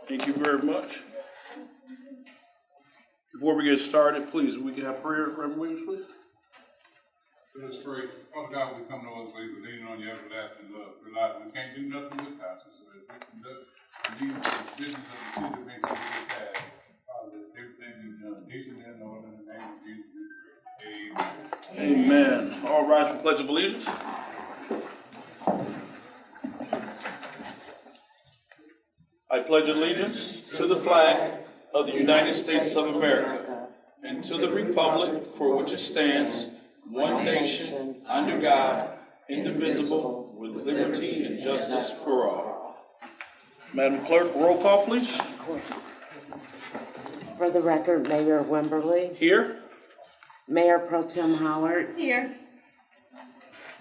Thank you very much. Before we get started, please, we can have prayer, Reverend Williams, please. Let us pray. Father God, we come to us leaning on your everlasting love. Realize we can't do nothing without you, so as we conduct the business of the city of Inkster we have, Father, everything we've done, decently and in order, in the name of Jesus, we pray. Amen. Amen. All rise for pledge of allegiance. I pledge allegiance to the flag of the United States of America and to the republic for which it stands, one nation, under God, indivisible, with liberty and justice for all. Madam Clerk, roll call, please. Of course. For the record, Mayor Wimberly. Here. Mayor Pro Tem Howard. Here.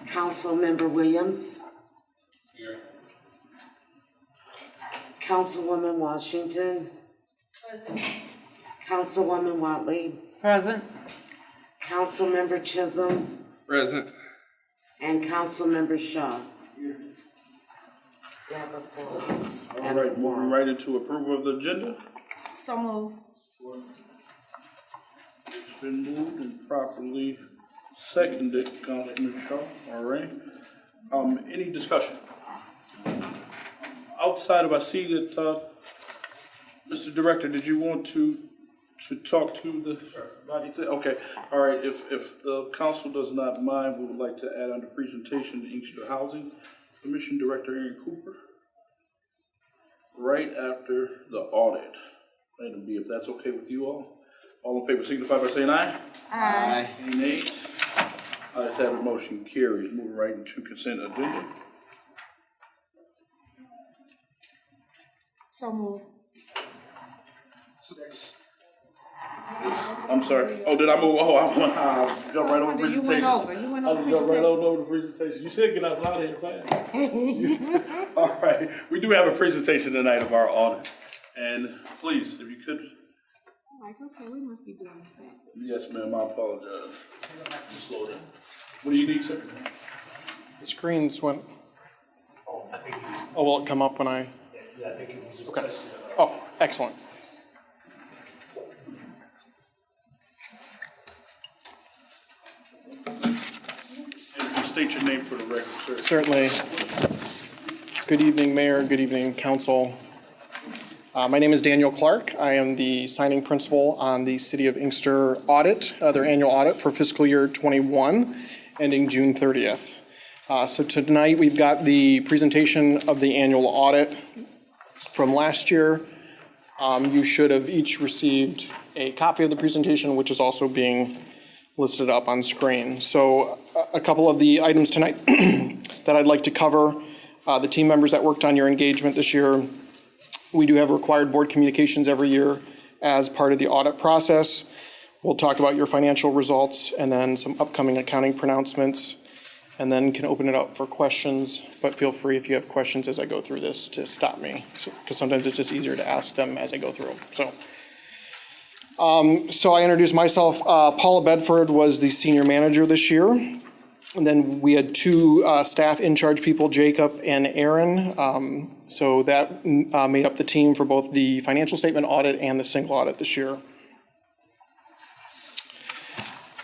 Councilmember Williams. Here. Councilwoman Washington. Present. Councilwoman Watley. Present. Councilmember Chisholm. Present. And Councilmember Shaw. You have a full house. All right, moving right into approval of the agenda. So move. It's been moved and properly seconded, Councilman Shaw. All right. Any discussion? Outside of, I see that, Mr. Director, did you want to talk to the body? Okay, all right, if the council does not mind, we would like to add on the presentation the Inkster Housing Commission Director Aaron Cooper right after the audit. Item B, if that's okay with you all. All in favor signify by saying aye. Aye. Any nays? Ayes have it, motion carries. Moving right into consent agenda. So move. I'm sorry. Oh, did I move? Oh, I jump right over You presentations. went over. You went over I jumped right presentation. over the presentation. You said get us out of here fast. All right. We do have a presentation tonight of our audit. And please, if you could. Like, okay, we must be doing this back. Yes, ma'am. I apologize. Slow down. What do you need, sir? The screens went. Oh, will it come up when I? Yeah, I think it was just Okay. Oh, excellent. And state your name for the record, sir. Certainly. Good evening, Mayor. Good evening, Council. My name is Daniel Clark. I am the signing principal on the City of Inkster audit, their annual audit for fiscal year 21, ending June 30th. So tonight we've got the presentation of the annual audit from last year. You should have each received a copy of the presentation, which is also being listed up on screen. So a couple of the items tonight that I'd like to cover, the team members that worked on your engagement this year. We do have required board communications every year as part of the audit process. We'll talk about your financial results and then some upcoming accounting pronouncements, and then can open it up for questions, but feel free if you have questions as I go through this to stop me, because sometimes it's just easier to ask them as I go through them. So I introduced myself. Paula Bedford was the senior manager this year. And then we had two staff in-charge people, Jacob and Aaron. So that made up the team for both the financial statement audit and the single audit this year.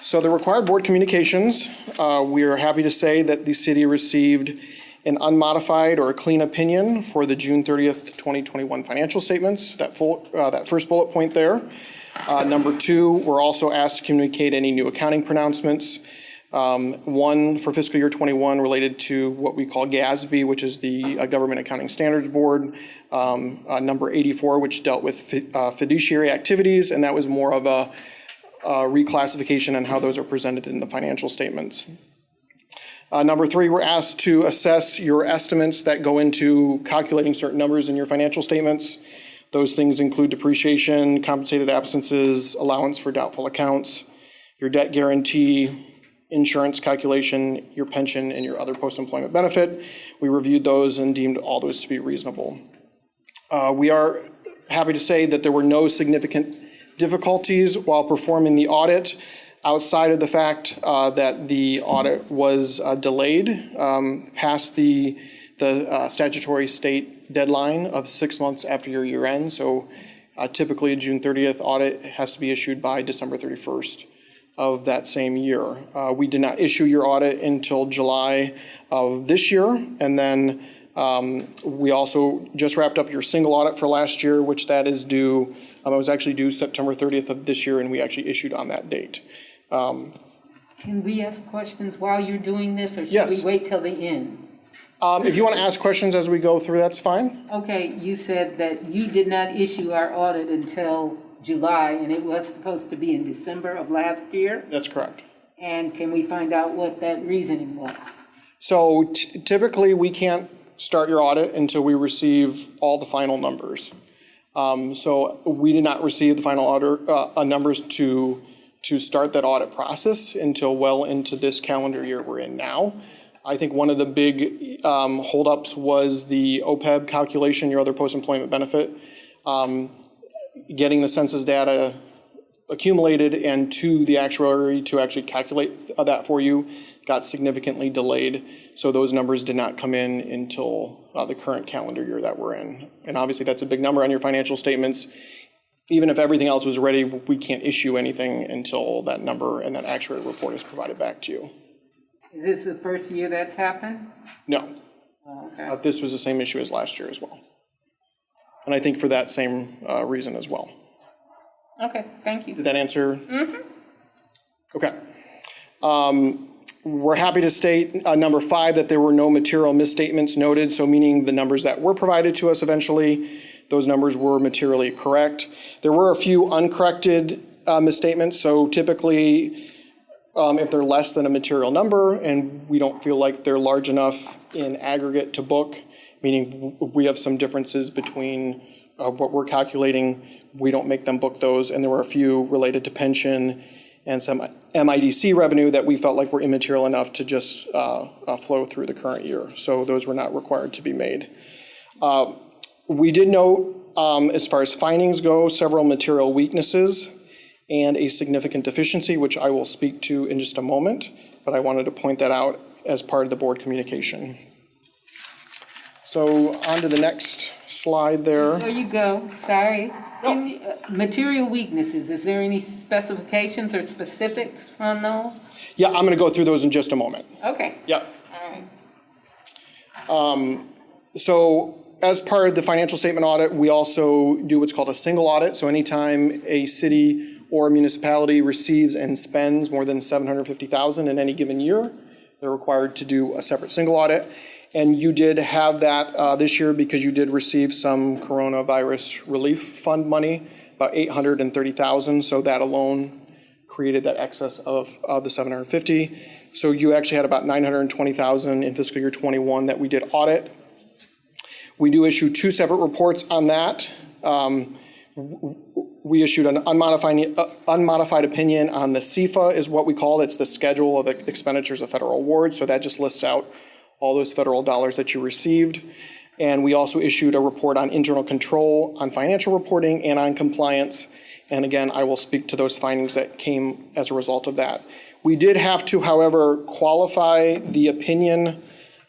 So the required board communications, we are happy to say that the city received an unmodified or a clean opinion for the June 30th, 2021 financial statements, that first bullet point there. Number two, we're also asked to communicate any new accounting pronouncements. One for fiscal year 21 related to what we call GASB, which is the Government Accounting Standards Board. Number 84, which dealt with fiduciary activities, and that was more of a reclassification on how those are presented in the financial statements. Number three, we're asked to assess your estimates that go into calculating certain numbers in your financial statements. Those things include depreciation, compensated absences, allowance for doubtful accounts, your debt guarantee, insurance calculation, your pension, and your other post-employment benefit. We reviewed those and deemed all those to be reasonable. We are happy to say that there were no significant difficulties while performing the audit. Outside of the fact that the audit was delayed past the statutory state deadline of 6 months after your year end. So typically a June 30th audit has to be issued by December 31st of that same year. We did not issue your audit until July of this year. And then we also just wrapped up your single audit for last year, which that is due, it was actually due September 30th of this year, and we actually issued on that date. Can we ask questions while you're doing this, or should Yes. we wait till the end? If you want to ask questions as we go through, that's fine. Okay, you said that you did not issue our audit until July, and it was supposed to be in December of last year? That's correct. And can we find out what that reasoning was? So typically, we can't start your audit until we receive all the final numbers. So we did not receive the final audit numbers to start that audit process until well into this calendar year we're in now. I think one of the big holdups was the OPEB calculation, your other post-employment benefit. Getting the census data accumulated and to the actuary to actually calculate that for you got significantly delayed. So those numbers did not come in until the current calendar year that we're in. And obviously that's a big number on your financial statements. Even if everything else was ready, we can't issue anything until that number and that actuary report is provided back to you. Is this the first year that's happened? No. Okay. This was the same issue as last year as well. And I think for that same reason as well. Okay, thank you. Did that answer? Mm-hmm. Okay. We're happy to state, number 5, that there were no material misstatements noted, so meaning the numbers that were provided to us eventually, those numbers were materially correct. There were a few uncorrected misstatements, so typically if they're less than a material number and we don't feel like they're large enough in aggregate to book, meaning we have some differences between what we're calculating, we don't make them book those. And there were a few related to pension and some MIDC revenue that we felt like were immaterial enough to just flow through the current year. So those were not required to be made. We did note, as far as findings go, several material weaknesses and a significant deficiency, which I will speak to in just a moment, but I wanted to point that out as part of the board communication. So on to the next slide there. There you go, sorry. Material weaknesses, is there any specifications or specifics on those? Yeah, I'm going to go through those in just a moment. Okay. Yep. All right. So as part of the financial statement audit, we also do what's called a single audit. So anytime a city or a municipality receives and spends more than $750,000 in any given year, they're required to do a separate single audit. And you did have that this year because you did receive some coronavirus relief fund money, about $830,000. So that alone created that excess of the $750,000. So you actually had about $920,000 in fiscal year 21 that we did audit. We do issue 2 separate reports on that. We issued an unmodified opinion on the CFA is what we call it. It's the schedule of expenditures of federal awards. So that just lists out all those federal dollars that you received. And we also issued a report on internal control, on financial reporting, and on compliance. And again, I will speak to those findings that came as a result of that. We did have to, however, qualify the opinion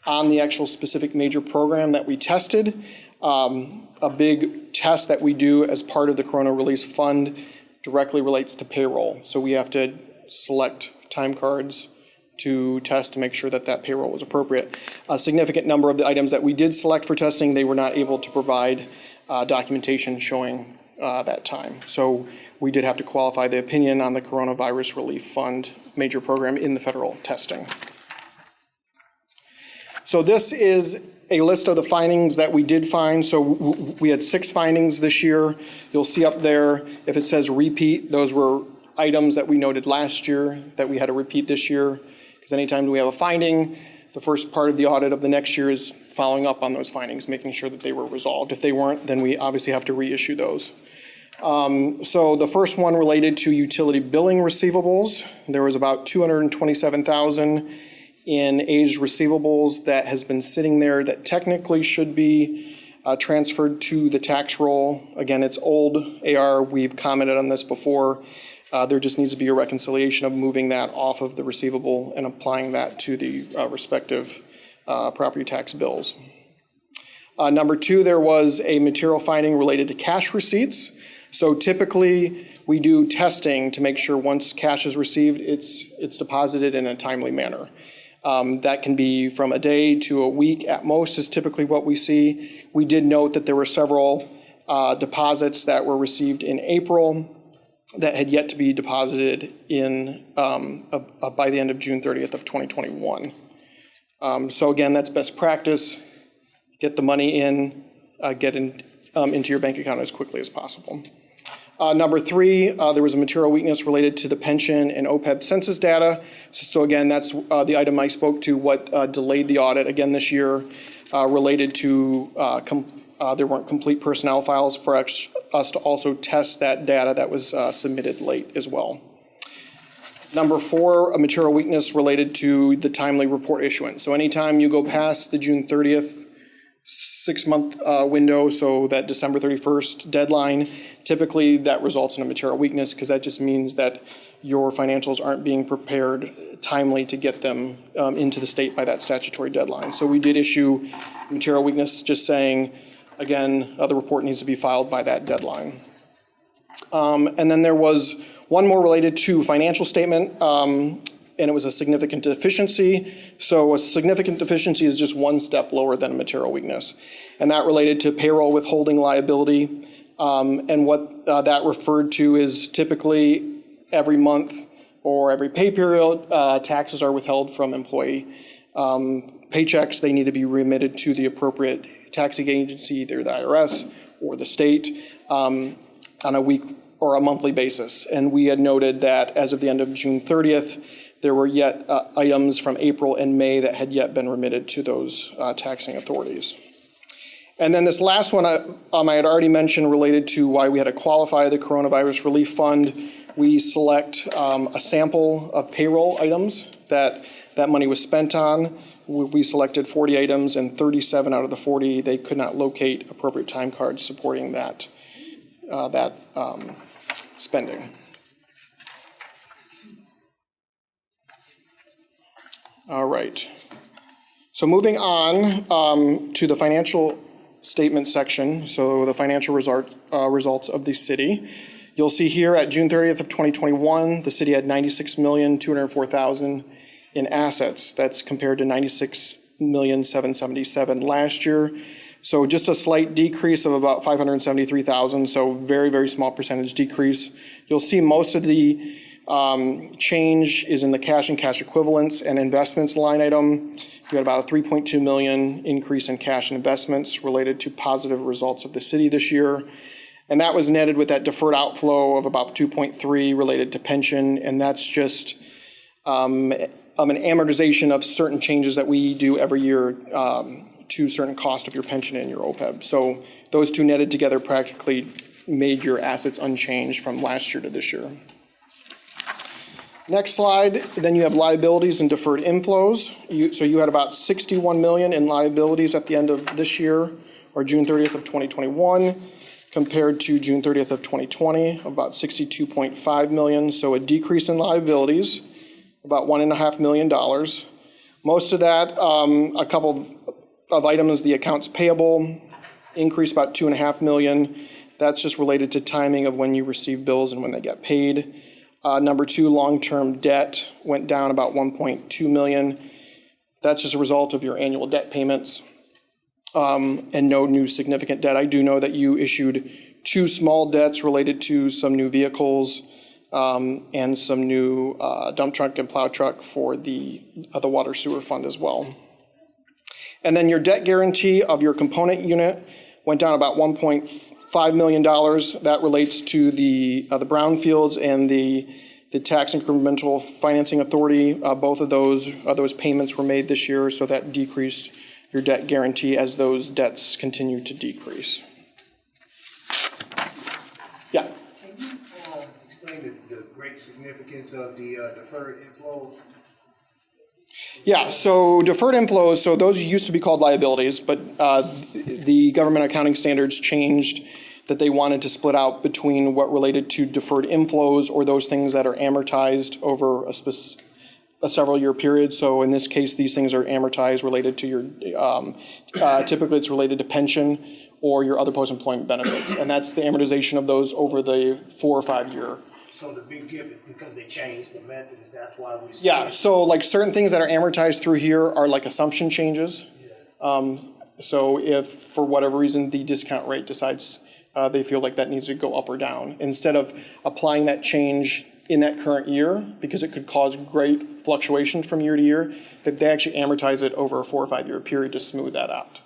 on the actual specific major program that we tested. A big test that we do as part of the Corona Release Fund directly relates to payroll. So we have to select time cards to test to make sure that that payroll was appropriate. A significant number of the items that we did select for testing, they were not able to provide documentation showing that time. So we did have to qualify the opinion on the Coronavirus Relief Fund major program in the federal testing. So this is a list of the findings that we did find. So we had 6 findings this year. You'll see up there, if it says repeat, those were items that we noted last year that we had to repeat this year. Because anytime we have a finding, the first part of the audit of the next year is following up on those findings, making sure that they were resolved. If they weren't, then we obviously have to reissue those. So the first one related to utility billing receivables. There was about $227,000 in aged receivables that has been sitting there that technically should be transferred to the tax roll. Again, it's old AR. We've commented on this before. There just needs to be a reconciliation of moving that off of the receivable and applying that to the respective property tax bills. Number two, there was a material finding related to cash receipts. So typically, we do testing to make sure once cash is received, it's deposited in a timely manner. That can be from a day to a week at most is typically what we see. We did note that there were several deposits that were received in April that had yet to be deposited in by the end of June 30th of 2021. So again, that's best practice. Get the money in, into your bank account as quickly as possible. Number three, there was a material weakness related to the pension and OPEB census data. So again, that's the item I spoke to, what delayed the audit again this year, related to there weren't complete personnel files for us to also test that data that was submitted late as well. Number four, a material weakness related to the timely report issuance. So anytime you go past the June 30th 6-month window, so that December 31st deadline, typically that results in a material weakness because that just means that your financials aren't being prepared timely to get them into the state by that statutory deadline. So we did issue material weakness just saying, again, the report needs to be filed by that deadline. And then there was one more related to financial statement, and it was a significant deficiency. So a significant deficiency is just one step lower than a material weakness. And that related to payroll withholding liability. And what that referred to is typically every month or every pay period, taxes are withheld from employee paychecks. They need to be remitted to the appropriate taxing agency, either the IRS or the state, on a week or a monthly basis. And we had noted that as of the end of June 30th, there were yet items from April and May that had yet been remitted to those taxing authorities. And then this last one I had already mentioned related to why we had to qualify the Coronavirus Relief Fund. We select a sample of payroll items that money was spent on. We selected 40 items, and 37 out of the 40, they could not locate appropriate time cards supporting that spending. All right. So moving on to the financial statement section, so the financial results of the city. You'll see here at June 30th of 2021, the city had $96,204,000 in assets. That's compared to $96,777,000 last year. So just a slight decrease of about $573,000, so very, very small percentage decrease. You'll see most of the change is in the cash and cash equivalents and investments line item. We had about a $3.2 million increase in cash and investments related to positive results of the city this year. And that was netted with that deferred outflow of about 2.3 related to pension. And that's just an amortization of certain changes that we do every year to certain cost of your pension and your OPEB. So those two netted together practically made your assets unchanged from last year to this year. Next slide, then you have liabilities and deferred inflows. So you had about $61 million in liabilities at the end of this year, or June 30th of 2021, compared to June 30th of 2020, about $62.5 million. So a decrease in liabilities, about $1.5 million. Most of that, a couple of items, the accounts payable increased about $2.5 million. That's just related to timing of when you receive bills and when they get paid. Number two, long-term debt went down about $1.2 million. That's just a result of your annual debt payments and no new significant debt. I do know that you issued 2 small debts related to some new vehicles and some new dump truck and plow truck for the water sewer fund as well. And then your debt guarantee of your component unit went down about $1.5 million. That relates to the brownfields and the tax incremental financing authority. Both of those payments were made this year, so that decreased your debt guarantee as those debts continue to decrease. Yeah. Can you explain the great significance of the deferred inflows? Yeah, so deferred inflows, so those used to be called liabilities, but the government accounting standards changed that they wanted to split out between what related to deferred inflows or those things that are amortized over a several year period. So in this case, these things are amortized related to your, typically it's related to pension or your other post-employment benefits. And that's the amortization of those over the 4 or 5 year. So the big gift is because they changed the method, is that's why we see Yeah, it? so like certain things that are amortized through here are like assumption changes. So if for whatever reason the discount rate decides they feel like that needs to go up or down, instead of applying that change in that current year, because it could cause great fluctuations from year to year, that they actually amortize it over a 4 or 5 year period to smooth that out.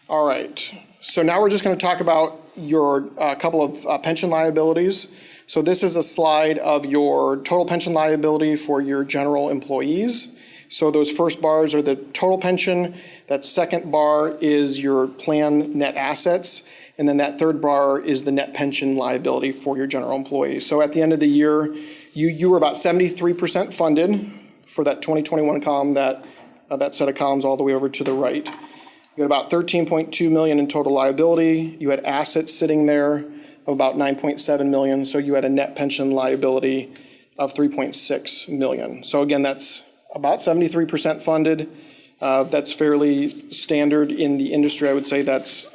All right, so now we're just going to talk about your couple of pension liabilities. So this is a slide of your total pension liability for your general employees. So those first bars are the total pension, that second bar is your plan net assets, and then that third bar is the net pension liability for your general employees. So at the end of the year, you were about 73% funded for that 2021 column, that set of columns all the way over to the right. You had about $13.2 million in total liability. You had assets sitting there of about $9.7 million. So you had a net pension liability of $3.6 million. So again, that's about 73% funded. That's fairly standard in the industry. I would say that's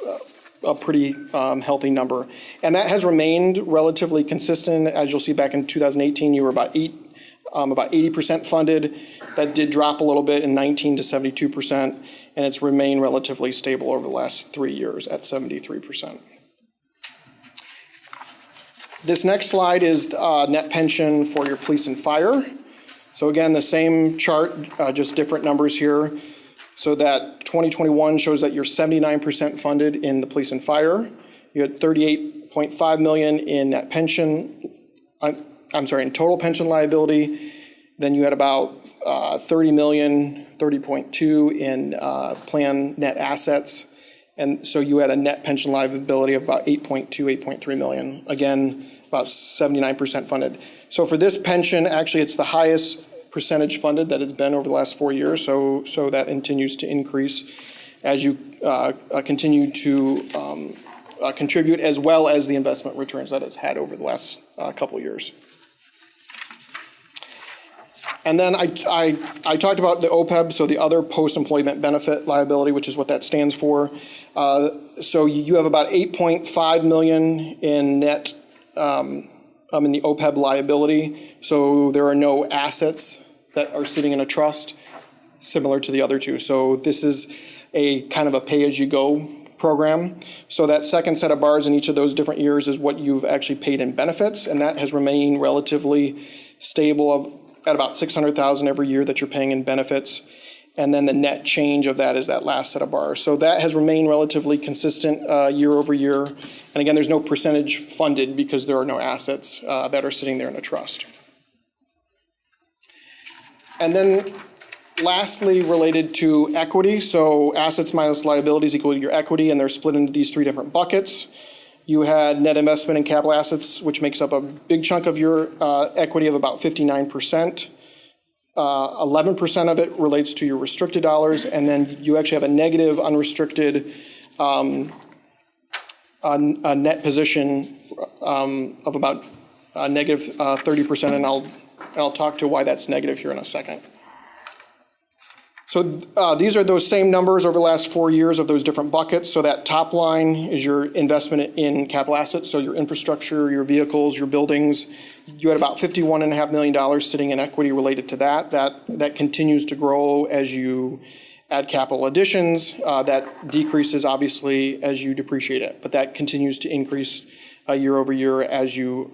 a pretty healthy number. And that has remained relatively consistent. As you'll see back in 2018, you were about 80% funded. That did drop a little bit in 19 to 72%. And it's remained relatively stable over the last 3 years at 73%. This next slide is net pension for your police and fire. So again, the same chart, just different numbers here. So that 2021 shows that you're 79% funded in the police and fire. You had $38.5 million in net pension, in total pension liability. Then you had about $30 million, $30.2 in plan net assets. And so you had a net pension liability of about $8.3 million. Again, about 79% funded. So for this pension, actually it's the highest percentage funded that it's been over the last 4 years. So that continues to increase as you continue to contribute, as well as the investment returns that it's had over the last couple of years. And then I talked about the OPEB, so the other post-employment benefit liability, which is what that stands for. So you have about $8.5 million in net in the OPEB liability. So there are no assets that are sitting in a trust, similar to the other two. So this is a kind of a pay-as-you-go program. So that second set of bars in each of those different years is what you've actually paid in benefits, and that has remained relatively stable at about $600,000 every year that you're paying in benefits. And then the net change of that is that last set of bars. So that has remained relatively consistent year over year. And again, there's no percentage funded because there are no assets that are sitting there in a trust. And then lastly, related to equity. So assets minus liabilities equal to your equity, and they're split into these three different buckets. You had net investment in capital assets, which makes up a big chunk of your equity of about 59%. 11% of it relates to your restricted dollars, and then you actually have a negative unrestricted a net position of about negative 30%, and I'll talk to why that's negative here in a second. So these are those same numbers over the last 4 years of those different buckets. So that top line is your investment in capital assets, so your infrastructure, your vehicles, your buildings. You had about $51.5 million sitting in equity related to that. That continues to grow as you add capital additions. That decreases obviously as you depreciate it, but that continues to increase year over year as you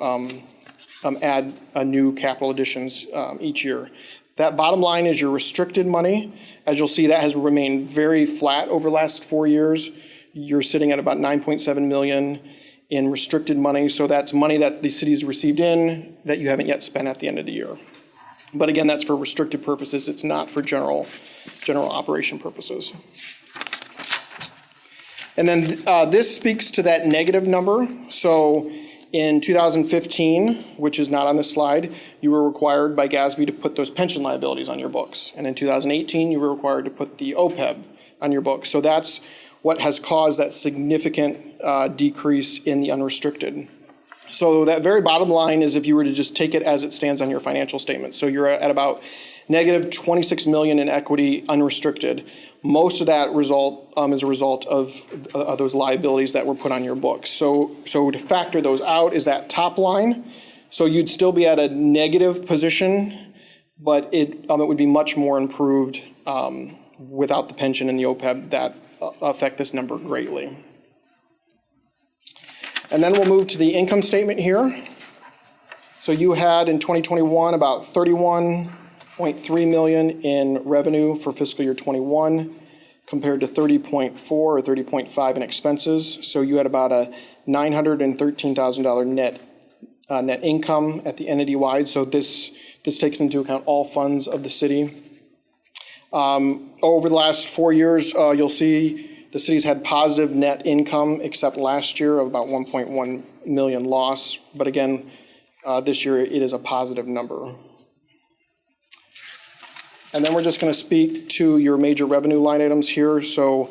add new capital additions each year. That bottom line is your restricted money. As you'll see, that has remained very flat over the last 4 years. You're sitting at about $9.7 million in restricted money. So that's money that the city's received in that you haven't yet spent at the end of the year. But again, that's for restricted purposes. It's not for general operation purposes. And then this speaks to that negative number. So in 2015, which is not on this slide, you were required by GASB to put those pension liabilities on your books. And in 2018, you were required to put the OPEB on your books. So that's what has caused that significant decrease in the unrestricted. So that very bottom line is if you were to just take it as it stands on your financial statement. So you're at about negative 26 million in equity unrestricted. Most of that result is a result of those liabilities that were put on your books. So to factor those out is that top line. So you'd still be at a negative position, but it would be much more improved without the pension and the OPEB that affect this number greatly. And then we'll move to the income statement here. So you had in 2021 about 31.3 million in revenue for fiscal year 21 compared to 30.4 or 30.5 in expenses. So you had about a $913,000 net income at the entity-wide. So this takes into account all funds of the city. Over the last 4 years, you'll see the city's had positive net income, except last year of about 1.1 million loss. But again, this year it is a positive number. And then we're just going to speak to your major revenue line items here. So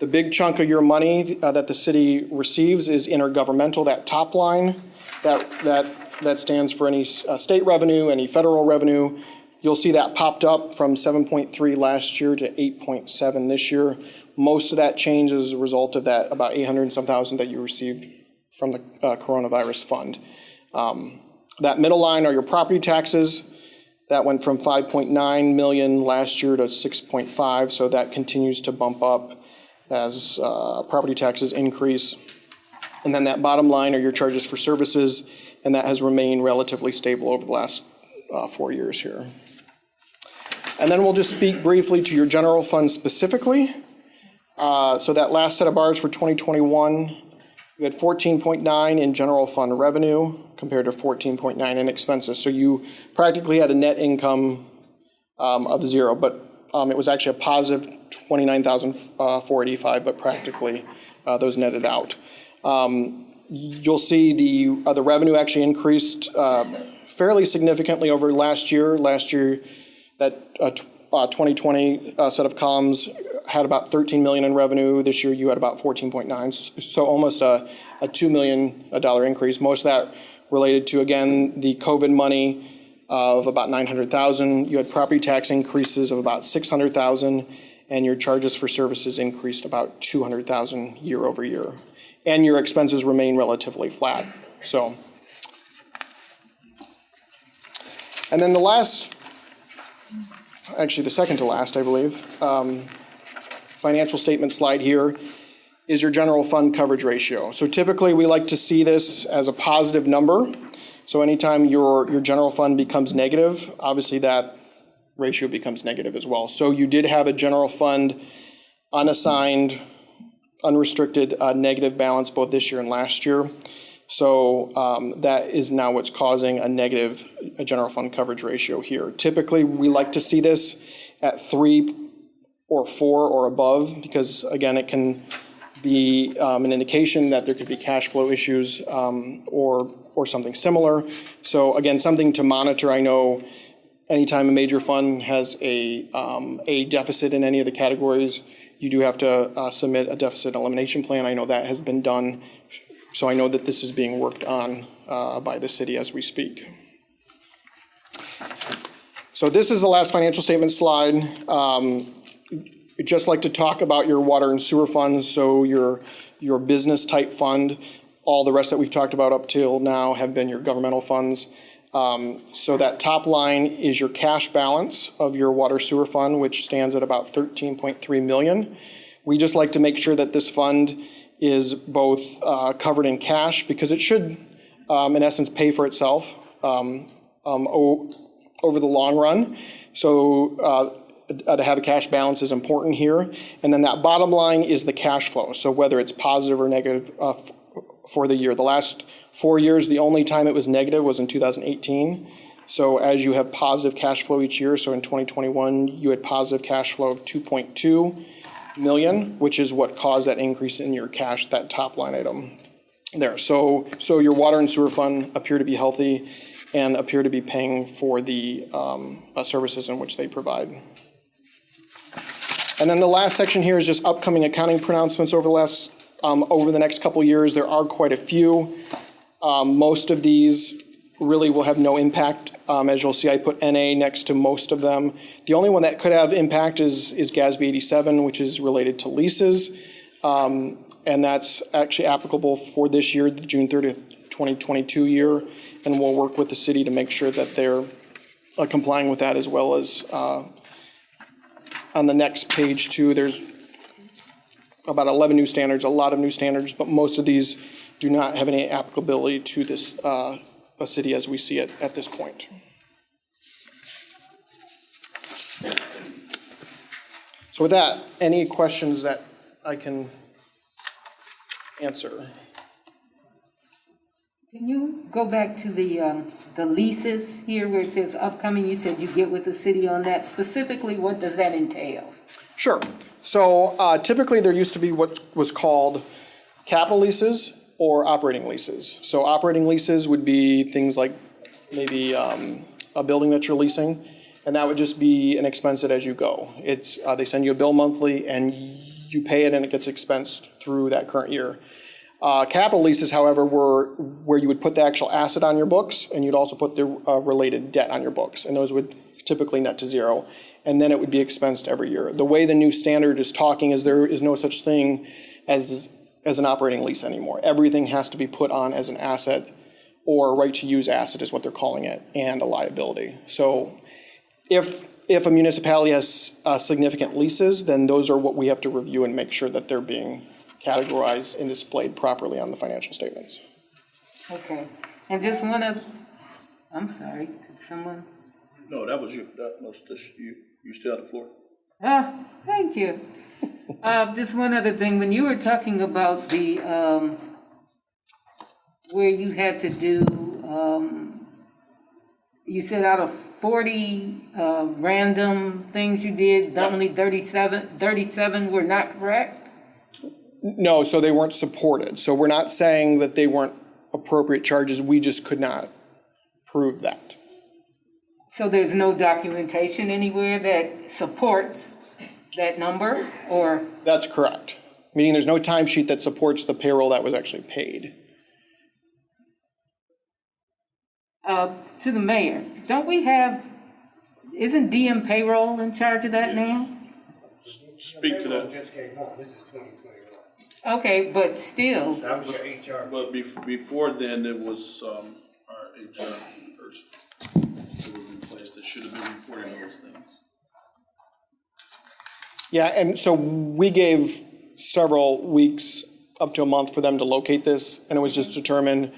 the big chunk of your money that the city receives is intergovernmental, that top line. That stands for any state revenue, any federal revenue. You'll see that popped up from 7.3 last year to 8.7 this year. Most of that change is a result of that about 800 and some thousand that you received from the coronavirus fund. That middle line are your property taxes. That went from 5.9 million last year to 6.5, so that continues to bump up as property taxes increase. And then that bottom line are your charges for services, and that has remained relatively stable over the last 4 years here. And then we'll just speak briefly to your general fund specifically. So that last set of bars for 2021, we had 14.9 in general fund revenue compared to 14.9 in expenses. So you practically had a net income of zero, but it was actually a positive 29,485, but practically those netted out. You'll see the revenue actually increased fairly significantly over last year. Last year, that 2020 set of columns had about 13 million in revenue. This year you had about 14.9, so almost a $2 million increase. Most of that related to, again, the COVID money of about 900,000. You had property tax increases of about 600,000, and your charges for services increased about 200,000 year over year. And your expenses remain relatively flat. So, and then the second to last, I believe, financial statement slide here is your general fund coverage ratio. So typically we like to see this as a positive number. So anytime your general fund becomes negative, obviously that ratio becomes negative as well. So you did have a general fund unassigned, unrestricted negative balance both this year and last year. So that is now what's causing a general fund coverage ratio here. Typically, we like to see this at 3 or 4 or above because, again, it can be an indication that there could be cash flow issues or something similar. So, again, something to monitor. I know anytime a major fund has a deficit in any of the categories, you do have to submit a deficit elimination plan. I know that has been done. So I know that this is being worked on by the city as we speak. So this is the last financial statement slide. I'd just like to talk about your water and sewer funds. So your business type fund, all the rest that we've talked about up till now have been your governmental funds. So that top line is your cash balance of your water sewer fund, which stands at about 13.3 million. We just like to make sure that this fund is both covered in cash because it should, in essence, pay for itself over the long run. So to have a cash balance is important here. And then that bottom line is the cash flow. So whether it's positive or negative for the year. The last 4 years, the only time it was negative was in 2018. So as you have positive cash flow each year, so in 2021, you had positive cash flow of 2.2 million, which is what caused that increase in your cash, that top line item there. So your water and sewer fund appear to be healthy and appear to be paying for the services in which they provide. And then the last section here is just upcoming accounting pronouncements over the next couple years. There are quite a few. Most of these really will have no impact. As you'll see, I put NA next to most of them. The only one that could have impact is GASB 87, which is related to leases. And that's actually applicable for this year, the June 30th, 2022 year. And we'll work with the city to make sure that they're complying with that, as well as on the next page too, there's about 11 new standards, a lot of new standards, but most of these do not have any applicability to this a city as we see it at this point. So with that, any questions that I can answer? Can you go back to the leases here where it says upcoming? You said you get with the city on that. Specifically, what does that entail? Sure. So typically there used to be what was called capital leases or operating leases. So operating leases would be things like maybe a building that you're leasing, and that would just be an expense it as you go. It's they send you a bill monthly and you pay it and it gets expensed through that current year. Capital leases, however, were where you would put the actual asset on your books and you'd also put the related debt on your books, and those would typically net to zero, and then it would be expensed every year. The way the new standard is talking is there is no such thing as an operating lease anymore. Everything has to be put on as an asset, or right to use asset is what they're calling it, and a liability. So if a municipality has significant leases, then those are what we have to review and make sure that they're being categorized and displayed properly on the financial statements. Okay. And just one of, I'm sorry, did someone? No, that was you. That was just you. You still have the floor. Thank you. Just one other thing, when you were talking about the, where you had to do, you said out of 40 random things you did, only 37 were not correct? No, so they weren't supported. So we're not saying that they weren't appropriate charges, we just could not prove that. So there's no documentation anywhere that supports that number, or? That's correct. Meaning there's no timesheet that supports the payroll that was actually paid. To the mayor, don't we have, isn't DM payroll in charge of that now? Speak to that. Just came on, this is 2021. Okay, but still, That was your HR. But before then, it was our HR person that was in place that should have been reporting those things. Yeah, and so we gave several weeks, up to a month, for them to locate this, and it was just determined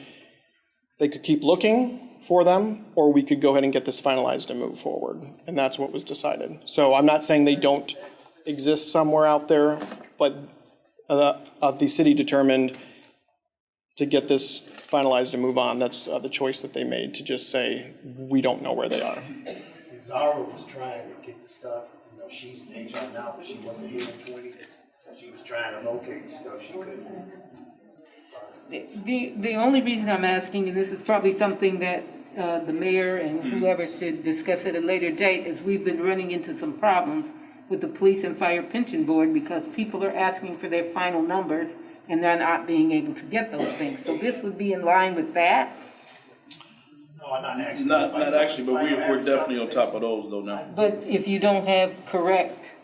they could keep looking for them, or we could go ahead and get this finalized and move forward, and that's what was decided. So I'm not saying they don't exist somewhere out there, but the city determined to get this finalized and move on. That's the choice that they made, to just say, we don't know where they are. Zara was trying to get the stuff, you know, she's in HR now, but she wasn't here in 20. She was trying to locate the stuff, she couldn't. the only reason I'm asking, and this is probably something that the mayor and whoever should discuss at a later date, is we've been running into some problems with the police and fire pension board because people are asking for their final numbers and they're not being able to get those things. So this would be in line with that? No, not actually. Not actually, but we're definitely on top of those though now. But if you don't have correct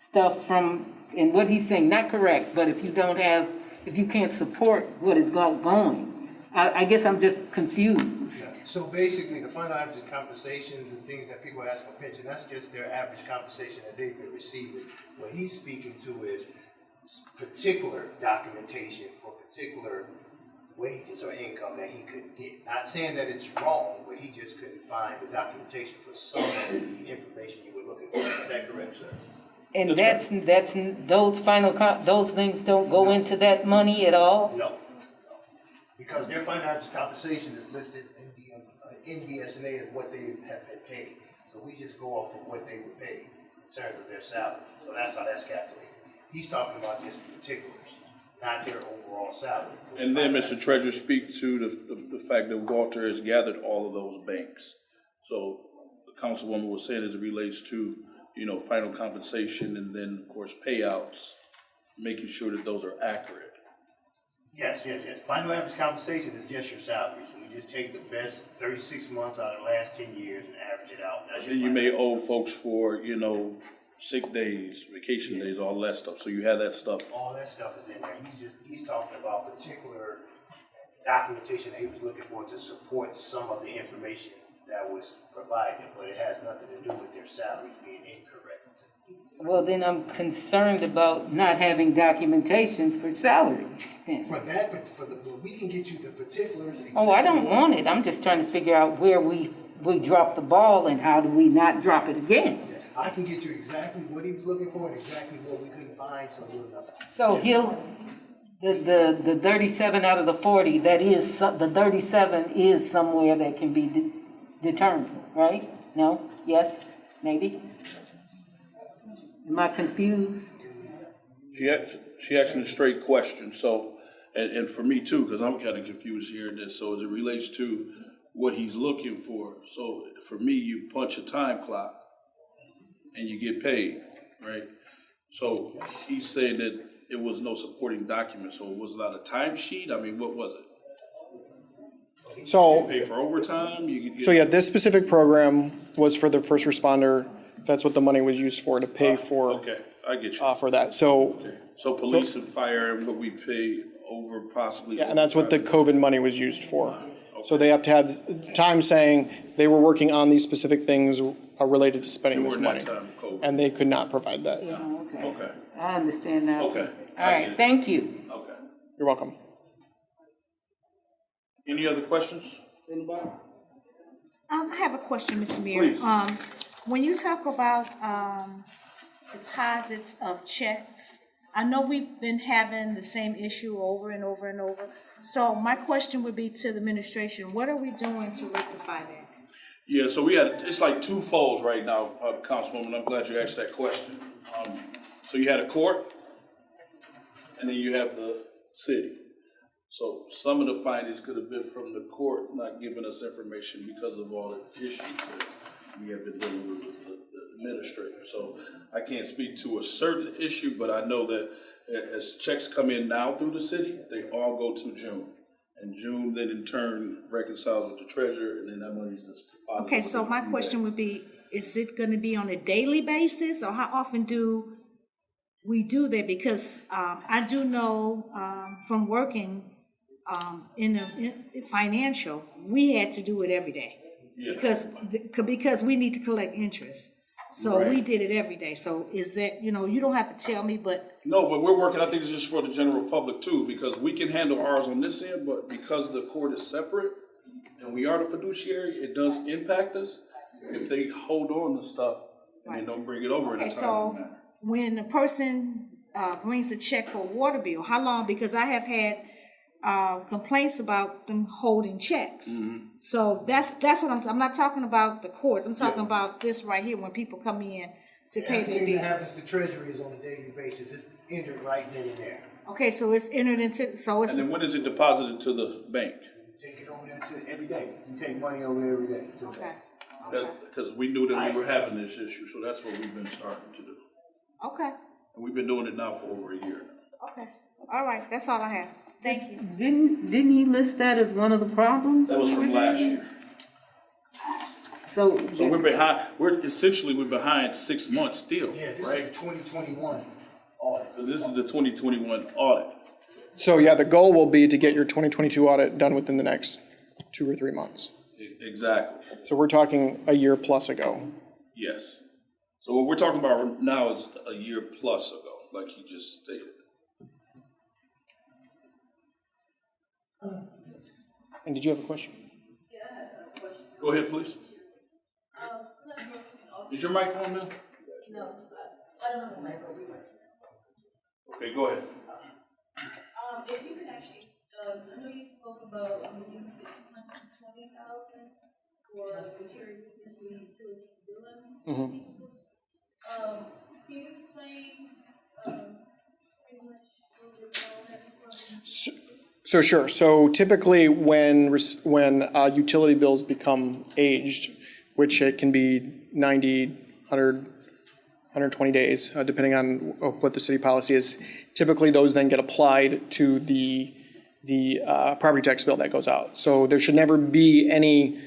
stuff from, and what he's saying, not correct, but if you don't have, if you can't support what is going, I guess I'm just confused. Yeah. So basically, the final average compensation, the things that people ask for pension, that's just their average compensation that they've been receiving. What he's speaking to is particular documentation for particular wages or income that he couldn't get. Not saying that it's wrong, but he just couldn't find the documentation for some of the information you were looking for. Is that correct, sir? And that's those those things don't go into that money at all? No. Because their final average compensation is listed in the NVSNA as what they have been paid. So we just go off of what they were paid in terms of their salary. So that's how that's calculated. He's talking about just particulars, not their overall salary. And then, Mr. Treasurer, speak to the fact that Walter has gathered all of those banks. So the councilwoman was saying as it relates to final compensation and then, of course, payouts, making sure that those are accurate. Yes. Final average compensation is just your salary. So we just take the best 36 months out of the last 10 years and average it out. That's your Then you final may owe folks for, sick days, vacation days, all that stuff. So you have that stuff. all that stuff is in there. He's talking about particular documentation that he was looking for to support some of the information that was provided, but it has nothing to do with their salaries being incorrect. Well, then I'm concerned about not having documentation for salaries then. For that, but we can get you the particulars. Oh, I don't want it. I'm just trying to figure out where we dropped the ball and how do we not drop it again. I can get you exactly what he was looking for and exactly what we couldn't find, so we'll know. So the 37 out of the 40, the 37 is somewhere that can be determined, right? No? Yes? Maybe? Am I confused? She asked me a straight question. So, and for me too, because I'm kind of confused here in this. So as it relates to what he's looking for. So for me, you punch a time clock and you get paid, right? So he said that it was no supporting document. So it was not a timesheet. I mean, what was it? So, Pay for overtime? this specific program was for the first responder. That's what the money was used for, to pay for. Okay, I get you. For that. So, Okay. So police and fire, what we pay over possibly. yeah, and that's what the COVID money was used for. So they have to have time saying they were working on these specific things related to spending this During money. that time of COVID. And they could not provide that. Oh, okay. Okay, I understand now. Okay. All right, thank you. okay. You're welcome. Any other questions? Anybody? I have a question, Mr. Mayor. Please. When you talk about, deposits of checks, I know we've been having the same issue over and over and over. So my question would be to the administration, what are we doing to rectify that? Yeah, so it's like two folds right now, Councilwoman. I'm glad you asked that question. So you had a court, and then you have the city. So some of the findings could have been from the court not giving us information because of all the issues that we have been dealing with the administrator. So I can't speak to a certain issue, but I know that as checks come in now through the city, they all go to June. And June then in turn reconciles with the treasurer, and then that money's just deposited. Okay, so my question would be, is it gonna be on a daily basis, or how often do we do that? Because I do know from working in financial, we had to do it every day. Yeah. Because we need to collect interest. So we Right. did it every day. So is that, you don't have to tell me, but No, but we're working, I think it's just for the general public too, because we can handle ours on this end, but because the court is separate and we are the fiduciary, it does impact us if they hold on to stuff and they don't bring it over in a okay, timely so manner. when a person brings a check for a water bill, how long? Because I have had complaints about them holding checks. So that's what I'm not talking about the courts. I'm talking about this right here when people come in to pay their Everything that bills. happens to treasury is on a daily basis. It's entered right then and there. Okay, so it's entered into, so it's, And then when is it deposited to the bank? Take it over there to every day. You take money over there every day. To the okay, bank. Because we knew that we were having this issue, so that's what we've been starting to do. okay, And we've been doing it now for over a year now. okay. All right, that's all I have. Thank you. Didn't he list that as one of the problems? That was from last year. So So we're behind, we're 6 months still, Yeah, this right? is 2021 audit. Because this is the 2021 audit. So yeah, the goal will be to get your 2022 audit done within the next 2 or 3 months. Exactly, So we're talking a year plus ago. yes. So what we're talking about now is a year plus ago, like he just stated. And did you have a question? Go ahead, please. Is your mic on, man? No, it's not. I don't have a microphone. Okay, go ahead. If you could actually, I know you spoke about moving 620,000 for material weakness with utility billing receivables. Can you explain, pretty much what you're calling that? So sure. So typically when utility bills become aged, which it can be 90, 100, 120 days, depending on what the city policy is. Typically, those then get applied to the property tax bill that goes out. So there should never be any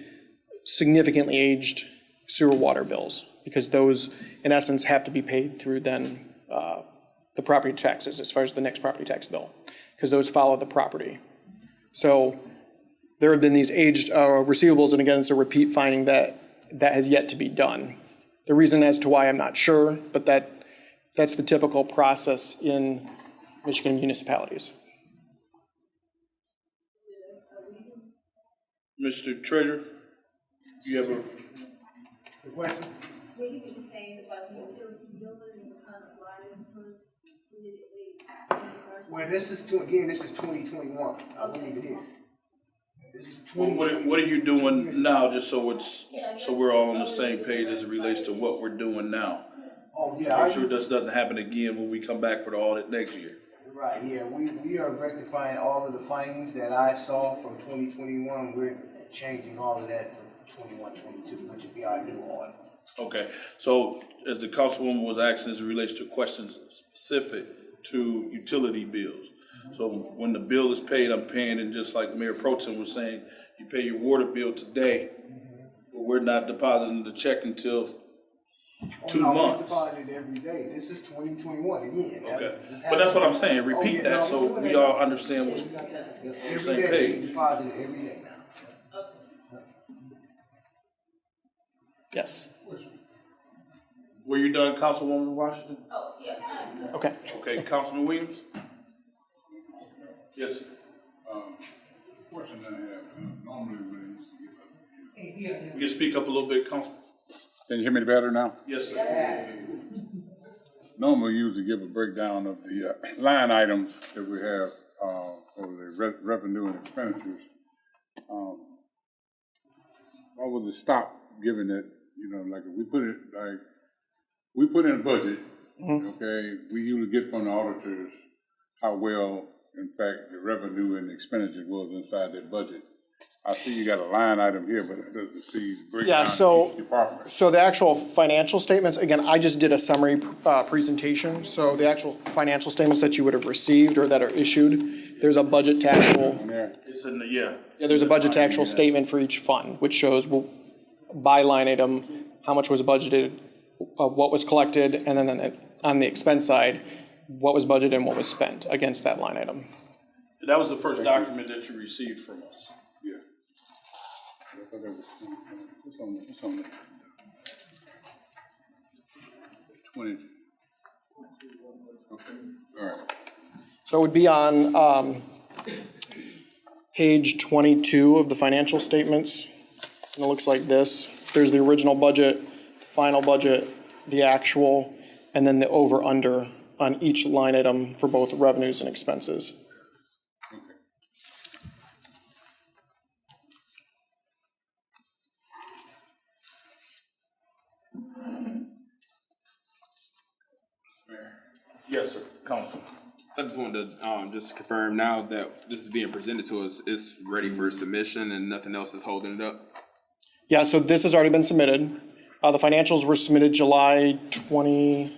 significantly aged sewer water bills, because those, in essence, have to be paid through then the property taxes as far as the next property tax bill, because those follow the property. So there have been these aged receivables, and again, it's a repeat finding that has yet to be done. The reason as to why I'm not sure, but that's the typical process in Michigan municipalities. Mr. Treasurer, do you have a? The question? What you been saying about the utility bill and the kind of line was submitted Well, this is 2021. I wasn't even here. This is Well, 2020. what are you doing now, just so we're all on the same page as it relates to what we're doing now? Oh, yeah. Make sure this doesn't happen again when we come back for the audit next year. Right, yeah, we are rectifying all of the findings that I saw from 2021. We're changing all of that for 21, 22, which will be our new audit. Okay, so as the councilwoman was asking, as it relates to questions specific to utility bills. So when the bill is paid, I'm paying, and just like Mayor Pro Tem was saying, you pay your water bill today, but we're not depositing the check until 2 We months. deposit it every day. This is 2021 again. Okay, but that's what I'm saying, repeat that so we all understand what's on the Every same day, page. we deposit it every day now. Yes. Were you done, Councilwoman Washington? Oh, yeah. Okay. Okay, Councilman Williams? Yes, sir. Question I have, normally when it used to get You can speak up a little bit, Councilman? Can you hear me better now? Yes, sir. Normally, we usually give a breakdown of the line items that we have for the revenue and expenditures. Why would it stop giving it, like if we put in a budget, okay, we usually get from the auditors how well, in fact, the revenue and expenditure was inside that budget. I see you got a line item here, but it doesn't see the breakdown of each department. So the actual financial statements, again, I just did a summary presentation. So the actual financial statements that you would have received or that are issued, there's a budget to actual, It's in the, yeah. there's a budget to actual statement for each fund, which shows by line item, how much was budgeted, what was collected, and then on the expense side, what was budgeted and what was spent against that line item. That was the first document that you received from us. Yeah. It's on there. 20. Okay, all right. So it would be on page 22 of the financial statements. And it looks like this. There's the original budget, the final budget, the actual, and then the over-under on each line item for both revenues and expenses. Yes, sir, Councilman. I just wanted to just confirm now that this is being presented to us, it's ready for submission and nothing else is holding it up? Yeah, so this has already been submitted. The financials were submitted July 20,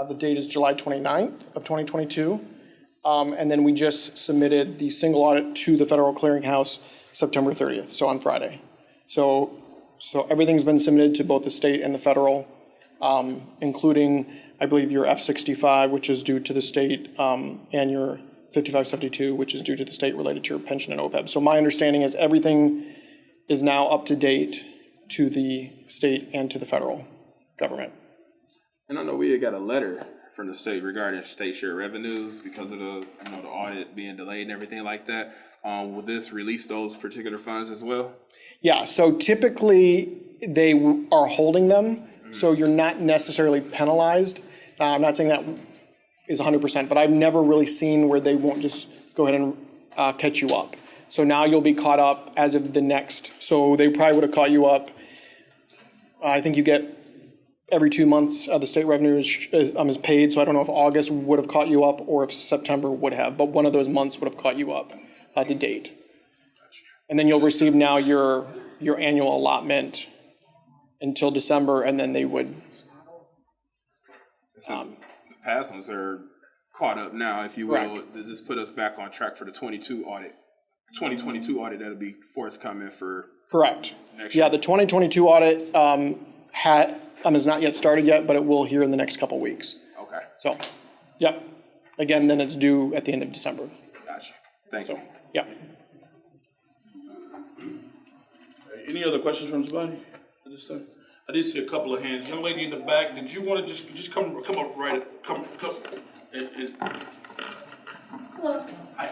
the date is July 29th of 2022. And then we just submitted the single audit to the Federal Clearinghouse September 30th, so on Friday. So everything's been submitted to both the state and the federal, including, I believe, your F-65, which is due to the state, and your 5572, which is due to the state related to your pension and OPEB. So my understanding is everything is now up to date to the state and to the federal government. And I know we had got a letter from the state regarding state share revenues because of the the audit being delayed and everything like that. Will this release those particular funds as well? Yeah, so typically they are holding them, so you're not necessarily penalized. I'm not saying that is 100%, but I've never really seen where they won't just go ahead and catch you up. So now you'll be caught up as of the next. So they probably would have caught you up. I think you get every 2 months the state revenue is paid. So I don't know if August would have caught you up or if September would have, but one of those months would have caught you up to date. And then you'll receive now your annual allotment until December, and then they would since the past ones are caught up now, if you will, does this put us back on track for the 2022 audit that'll be forthcoming for Correct. next year? Yeah, the 2022 audit has not yet started yet, but it will here in the next couple weeks. Okay, So, yep. Again, then it's due at the end of December. gotcha. Thank you. Yep. Any other questions from somebody at this time? I did see a couple of hands. Young lady in the back, did you want to just come up right, come. Hello. Hi.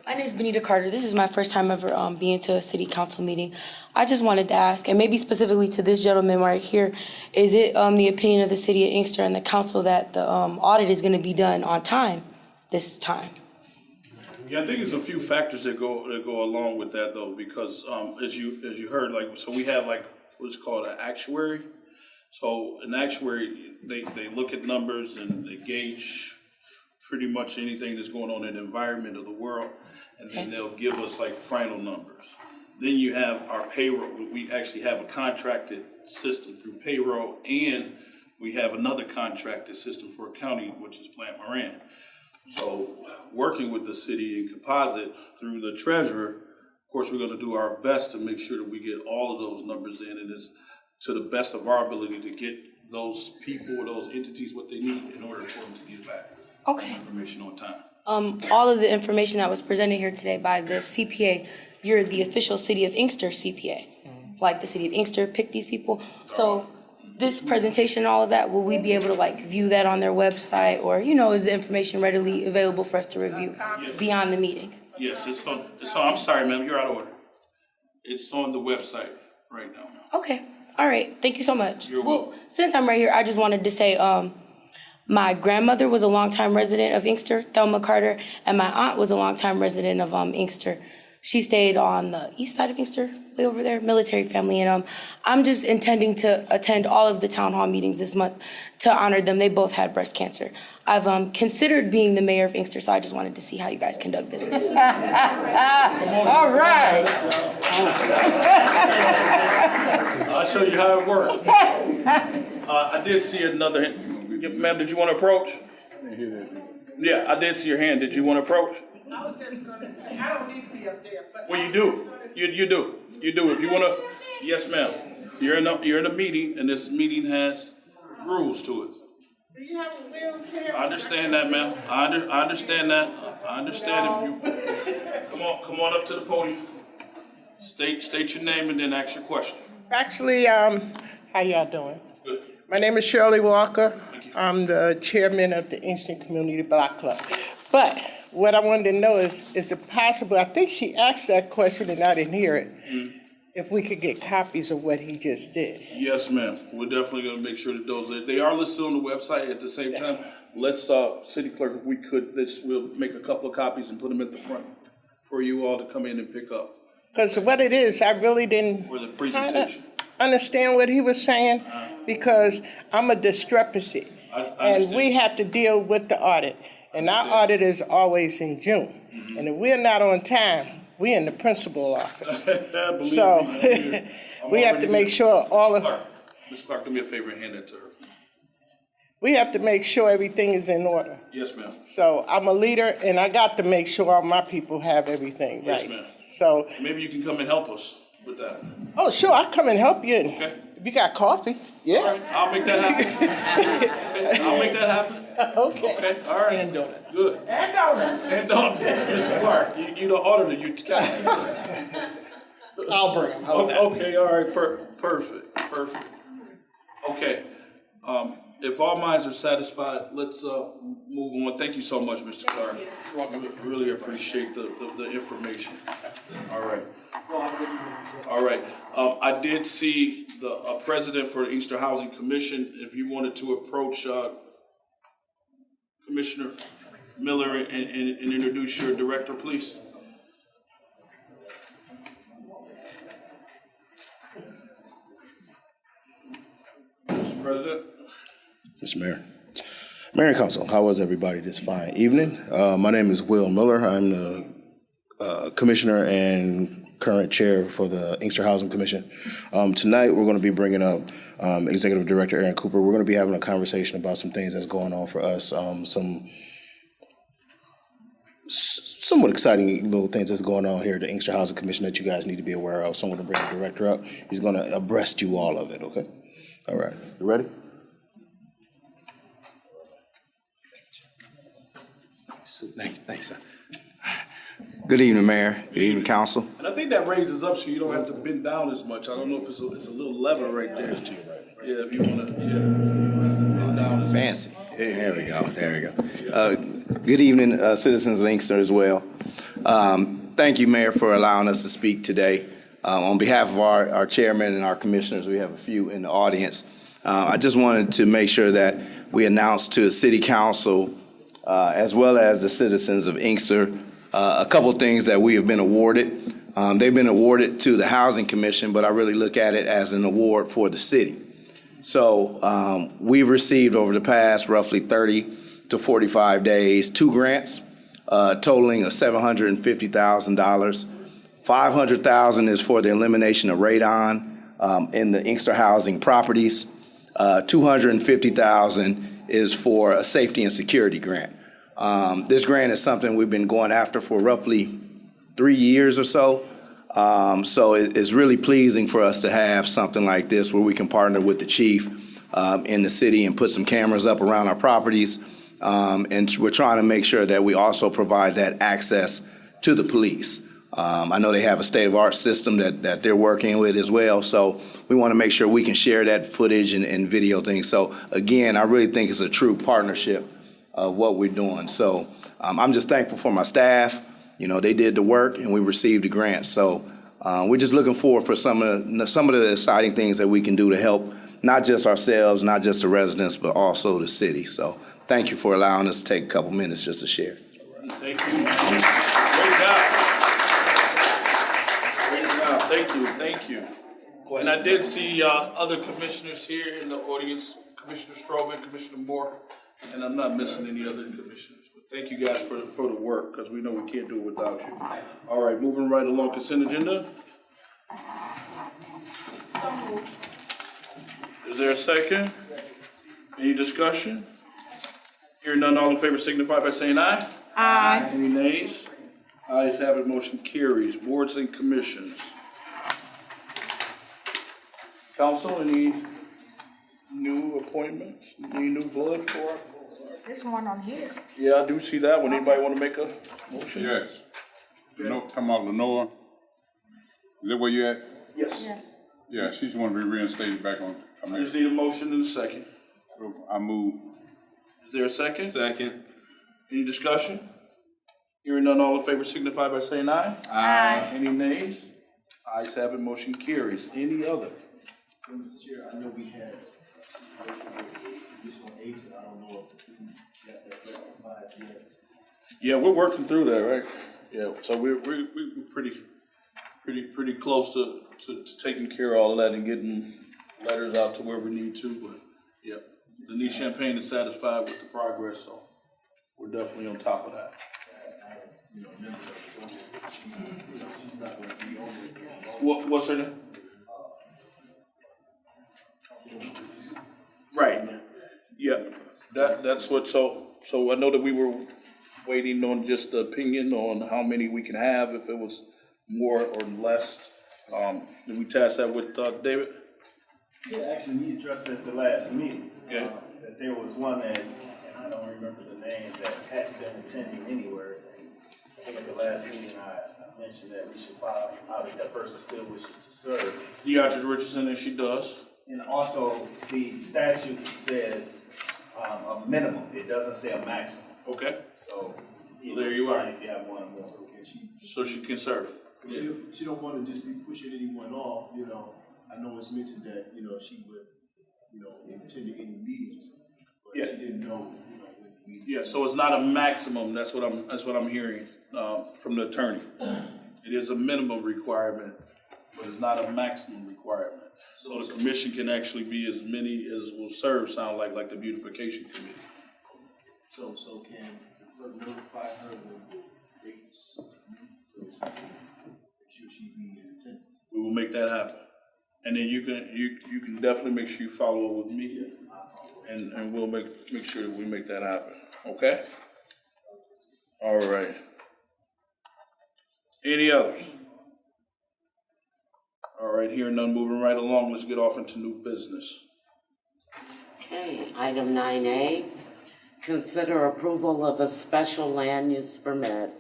My name is Benita Carter. This is my first time ever being to a city council meeting. I just wanted to ask, and maybe specifically to this gentleman right here, is it the opinion of the city of Inkster and the council that the audit is going to be done on time this time? Yeah, I think there's a few factors that go along with that though, because as you heard, like, so we have like what's called an actuary. So an actuary, they look at numbers and they gauge pretty much anything that's going on in the environment of the world, and then they'll give us like final numbers. Then you have our payroll. We actually have a contracted system through payroll, and we have another contracted system for accounting, which is Plant Moran. So working with the city in composite through the treasurer, of course, we're going to do our best to make sure that we get all of those numbers in, and it's to the best of our ability to get those people or those entities what they need in order for them to get back information on time. All of the information that was presented here today by the CPA, you're the official city of Inkster CPA. Like the city of Inkster picked these people. So this presentation, all of that, will we be able to like view that on their website, or is the information readily available for us to review beyond the meeting? Yes, it's on. I'm sorry, ma'am, you're out of order. It's on the website right now, ma'am. Okay, all right, thank you so much. You're welcome. Well, since I'm right here, I just wanted to say, my grandmother was a longtime resident of Inkster, Thelma Carter, and my aunt was a longtime resident of Inkster. She stayed on the east side of Inkster, way over there, military family, and I'm just intending to attend all of the town hall meetings this month to honor them. They both had breast cancer. I've considered being the mayor of Inkster, so I just wanted to see how you guys conduct business. All right. I'll show you how it works. I did see another hand. Ma'am, did you want to approach? Yeah, I did see your hand. Did you want to approach? I was just gonna say, I don't need to be up there, but. Well, you do. You do. You do. If you want to, yes, ma'am. You're in a meeting, and this meeting has rules to it. Do you have a wheelchair? I understand that, ma'am. I understand that. I understand if you come on up to the podium. State your name and then ask your question. Actually, how y'all doing? Good. My name is Shirley Walker. Thank you. I'm the chairman of the Instant Community Block Club. But what I wanted to know is it possible, I think she asked that question and I didn't hear it, if we could get copies of what he just did. Yes, ma'am. We're definitely going to make sure that they are listed on the website. At the same time, let's, city clerk, if we could, we'll make a couple of copies and put them at the front for you all to come in and pick up. Because what it is, I really didn't For the presentation. understand what he was saying, because I'm a discrepancy. I And understand. we have to deal with the audit. And our audit is always in June. And if we're not on time, we're in the principal office. Believe So me, we have to make sure all of, Clark, Ms. Clark, do me a favor and hand that to her. we have to make sure everything is in order. Yes, ma'am. So I'm a leader and I got to make sure all my people have everything Yes, right. ma'am. So, Maybe you can come and help us with that. oh, sure, I'll come and help you. Okay. If you got coffee, All yeah. right, I'll make that happen. Okay, I'll make that happen. Okay. Okay, all right. And donuts. Good. And donuts. And donuts. Mr. Clark, you the auditor, you gotta keep this. I'll bring them. How about that? Okay, all right, perfect. Okay, if all minds are satisfied, let's move on. Thank you so much, Mr. Clark. You're welcome. Really appreciate the information. All right. All right. I did see the president for the Inkster Housing Commission. If you wanted to approach Commissioner Miller and introduce your director, please. Mr. President. Mr. Mayor. Mayor and Council, how was everybody this fine evening? My name is Will Miller. I'm the Commissioner and current chair for the Inkster Housing Commission. Tonight, we're going to be bringing up Executive Director Aaron Cooper. We're going to be having a conversation about some things that's going on for us, some somewhat exciting little things that's going on here at the Inkster Housing Commission that you guys need to be aware of. So I'm going to bring the director up. He's going to abreast you all of it, okay? All right. You ready? Thanks, sir. Good evening, Mayor. Good evening, Council. And I think that raises up so you don't have to bend down as much. I don't know if it's a little lever right there. Yeah, if you want to, bend down. Fancy. There we go. There we go. Good evening, citizens of Inkster as well. Thank you, Mayor, for allowing us to speak today. On behalf of our chairman and our commissioners, we have a few in the audience. I just wanted to make sure that we announce to the City Council as well as the citizens of Inkster a couple things that we have been awarded. They've been awarded to the Housing Commission, but I really look at it as an award for the city. So we've received over the past roughly 30 to 45 days 2 grants totaling of $750,000. $500,000 is for the elimination of radon in the Inkster housing properties. $250,000 is for a safety and security grant. This grant is something we've been going after for roughly 3 years or so. So it's really pleasing for us to have something like this where we can partner with the chief in the city and put some cameras up around our properties. And we're trying to make sure that we also provide that access to the police. I know they have a state-of-the-art system that they're working with as well. So we want to make sure we can share that footage and video things. So again, I really think it's a true partnership of what we're doing. So I'm just thankful for my staff. You know, they did the work and we received the grant. So we're just looking forward for some of the exciting things that we can do to help not just ourselves, not just the residents, but also the city. So thank you for allowing us to take a couple minutes just to share. Thank you. Great job. Thank you. And I did see other commissioners here in the audience, Commissioner Strowman, Commissioner Moore, and I'm not missing any other commissioners. But thank you guys for the work, because we know we can't do it without you. All right, moving right along, consent agenda. So moved. Is there a second? Any discussion? Hearing none, all in favor signify by saying aye. Aye. Any nays? Ayes have it, motion carries. Boards and commissions. Council, any new appointments? Any new blood for? This one on here. Yeah, I do see that one. Anybody want to make a motion? Yes. Talking about Lenore. Is that where you at? Yes. Yeah, she's want to be reinstated back on. I just need a motion and a second. So I move. Is there a second? Second. Any discussion? Hearing none, all in favor signify by saying aye. Aye. Any nays? Ayes have it, motion carries. Any other? Mr. Chair, I know we had a additional agent. I don't know if we got that rectified yet. Yeah, we're working through that, right? Yeah, so we're pretty close to taking care of all of that and getting letters out to where we need to. But yeah, Denise Champagne is satisfied with the progress, so we're definitely on top of that. What's her name? Right. Yeah. That's what. So I know that we were waiting on just the opinion on how many we can have, if it was more or less. Did we task that with David? Yeah, actually, we addressed it at the last meeting. Okay. That there was one that, and I don't remember the name, that hadn't been attending anywhere. I think at the last meeting I mentioned that we should find out if that person still wishes to serve. Deatrice Richardson, and she does. And also, the statute says a minimum. It doesn't say a maximum. Okay. So there you are. If you have one more. So she can serve. She don't want to just be pushing anyone off, you know. I know it's mentioned that, you know, she would, you know, attend any meetings, but Yeah. she didn't know, you know, when the meeting. Yeah. So it's not a maximum. That's what I'm hearing from the attorney. It is a minimum requirement, but it's not a maximum requirement. So the commission can actually be as many as will serve. Sound like the beautification committee. So can the clerk notify her when the dates? So should she be in attendance? We will make that happen. And then you can definitely make sure you follow up with me, and we'll make sure that we make that happen. Okay? All right. Any others? All right, hearing none, moving right along. Let's get off into new business. Okay, item 9A, consider approval of a special land use permit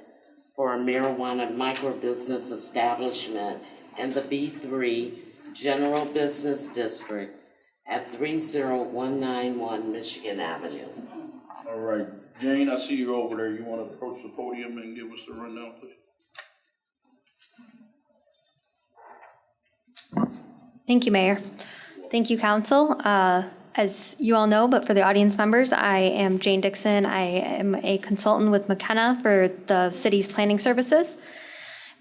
for a marijuana microbusiness establishment in the B3 General Business District at 30191 Michigan Avenue. All right, Jane, I see you over there. You want to approach the podium and give us the rundown, please? Thank you, Mayor. Thank you, Council. As you all know, but for the audience members, I am Jane Dixon. I am a consultant with McKenna for the city's planning services,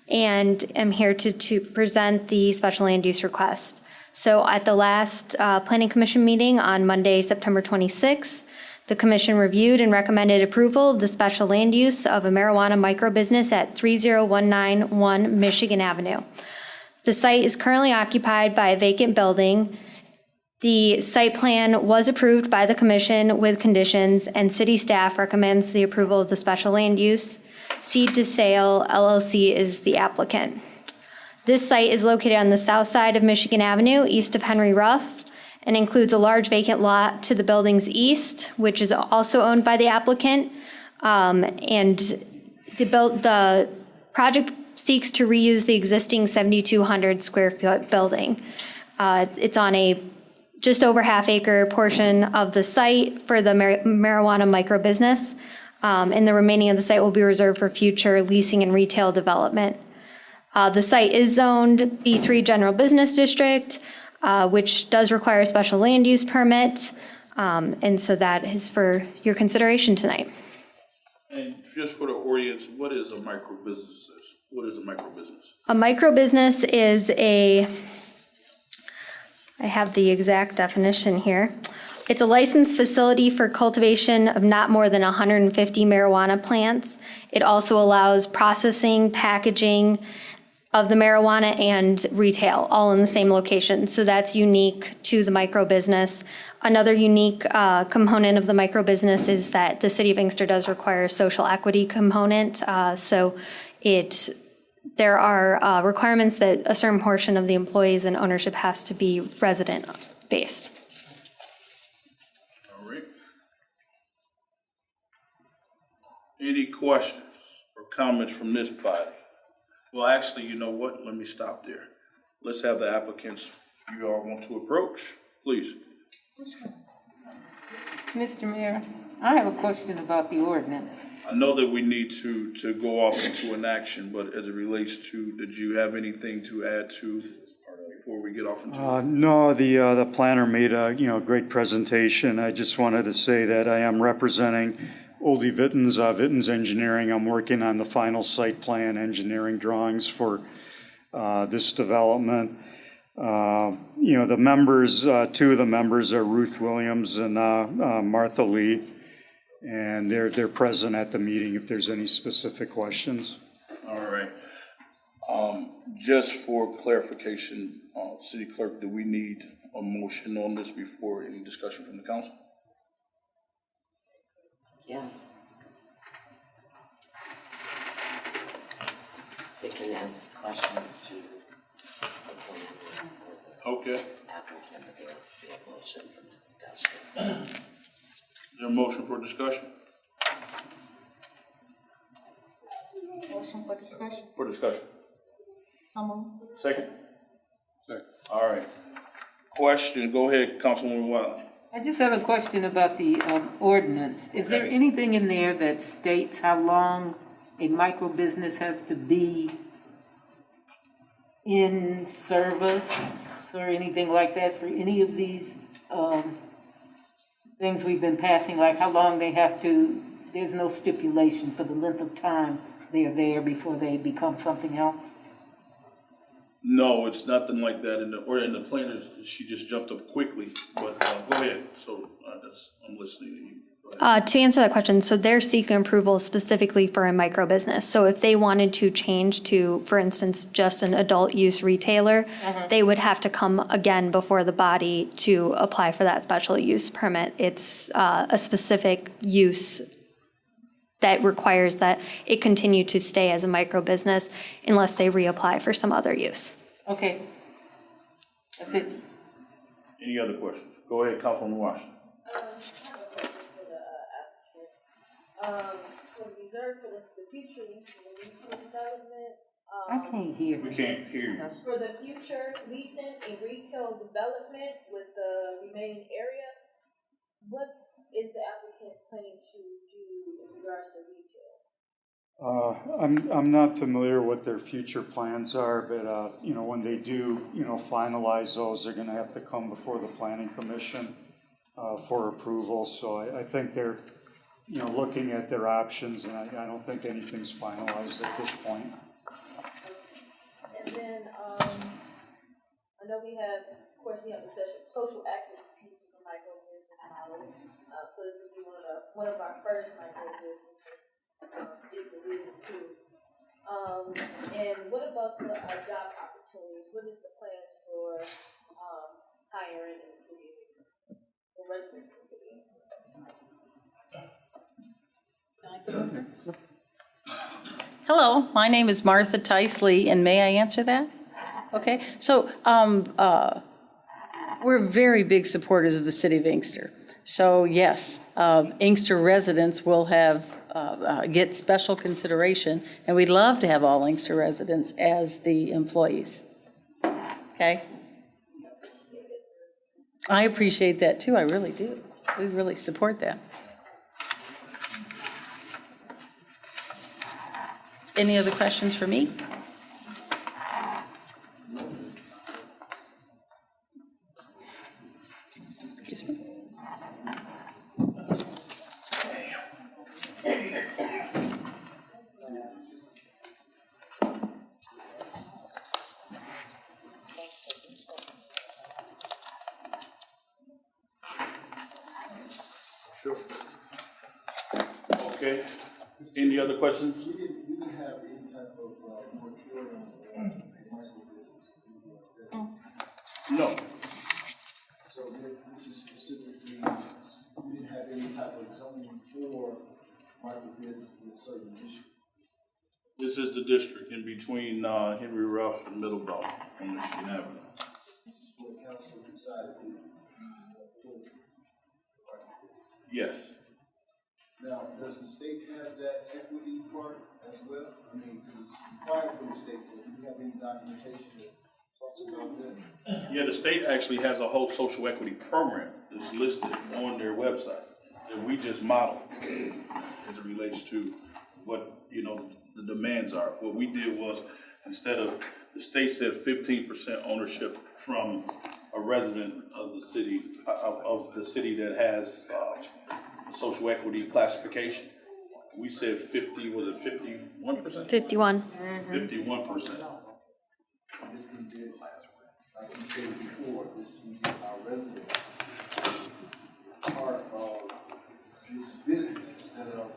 and am here to present the special land use request. So at the last Planning Commission meeting on Monday, September 26th, the Commission reviewed and recommended approval of the special land use of a marijuana microbusiness at 30191 Michigan Avenue. The site is currently occupied by a vacant building. The site plan was approved by the Commission with conditions, and city staff recommends the approval of the special land use. Seed to Sale LLC is the applicant. This site is located on the south side of Michigan Avenue, east of Henry Ruff, and includes a large vacant lot to the building's east, which is also owned by the applicant. And the project seeks to reuse the existing 7,200 square foot building. It's on a just over half-acre portion of the site for the marijuana microbusiness, and the remaining of the site will be reserved for future leasing and retail development. The site is zoned B3 General Business District, which does require a special land use permit, and so that is for your consideration tonight. And just for the audience, what is a microbusiness? What is a microbusiness? A microbusiness is I have the exact definition here. It's a licensed facility for cultivation of not more than 150 marijuana plants. It also allows processing, packaging of the marijuana and retail, all in the same location. So that's unique to the microbusiness. Another unique component of the microbusiness is that the city of Inkster does require a social equity component. There are requirements that a certain portion of the employees and ownership has to be resident-based. All right. Any questions or comments from this body? Well, actually, you know what? Let me stop there. Let's have the applicants you all want to approach, please. Mr. Mayor, I have a question about the ordinance. I know that we need to go off into an action, but as it relates to, did you have anything to add to before we get off into? No, the planner made a great presentation. I just wanted to say that I am representing Oldie Vittens, Vittens Engineering. I'm working on the final site plan engineering drawings for this development. The members, two of the members are Ruth Williams and Martha Lee, and they're present at the meeting if there's any specific questions. All right. Just for clarification, City Clerk, do we need a motion on this before any discussion from the council? Yes. They can ask questions to the planner or the applicant, but there has to be a motion for discussion. Is there a motion for discussion? Motion for discussion. For discussion. Someone? Second? Second. All right. Question, go ahead, Councilwoman Wiley. I just have a question about the ordinance. Is there anything in there that states how long a micro business has to be in service or anything like that for any of these things we've been passing, like how long they have to, there's no stipulation for the length of time they're there before they become something else? No, it's nothing like that in the planner. She just jumped up quickly, but go ahead. So I'm listening to you. Go To answer that question, so they're seeking approval specifically for a micro business. So if they wanted to change to, for instance, just an adult use retailer, they would have to come again before the body to apply for that special use permit. It's a specific use that requires that it continue to stay as a micro business unless they reapply for some other use. Okay. That's it. Any other questions? Go ahead, Councilwoman Washington. For the reserve for the future lease and retail development. I can't hear. We can't hear you. For the future leasing and retail development with the remaining area, what is the applicant's planning to do in regards to retail? I'm not familiar what their future plans are, but, you know, when they do, you know, finalize those, they're gonna have to come before the planning commission for approval. So I think they're, you know, looking at their options, and I don't think anything's finalized at this point. And then, I know we have, of course, we have the social active pieces of micro business model. So this would be one of our first micro businesses, if we really do. And what about the job opportunities? What is the plans for hiring in the city of Inkster, for residents in the city of Inkster? Hello, my name is Martha Tice Lee, and may I answer that? Okay, so we're very big supporters of the city of Inkster. So yes, Inkster residents will have, get special consideration, and we'd love to have all Inkster residents as the employees. Okay? I appreciate that too, I really do. We really support that. Any other questions for me? Excuse me. Sure. Okay. Any other questions? We didn't have any type of moratorium on micro business. No. So this is specifically, we didn't have any type of zoning for micro business in a certain district. This is the district in between Henry Ruff and Middleborough on Michigan Avenue. This is what council decided to do. Yes. Now, does the state have that equity part as well? I mean, because it's required from the state, but do you have any documentation that talks about that? Yeah, the state actually has a whole social equity program that's listed on their website that we just modeled as it relates to what, you know, the demands are. What we did was, instead of, the state said 15% ownership from a resident of the city, that has social equity classification. We said 50, was it 51%? 51. 51%. This can be, like you said before, this can be our residents part of this business instead of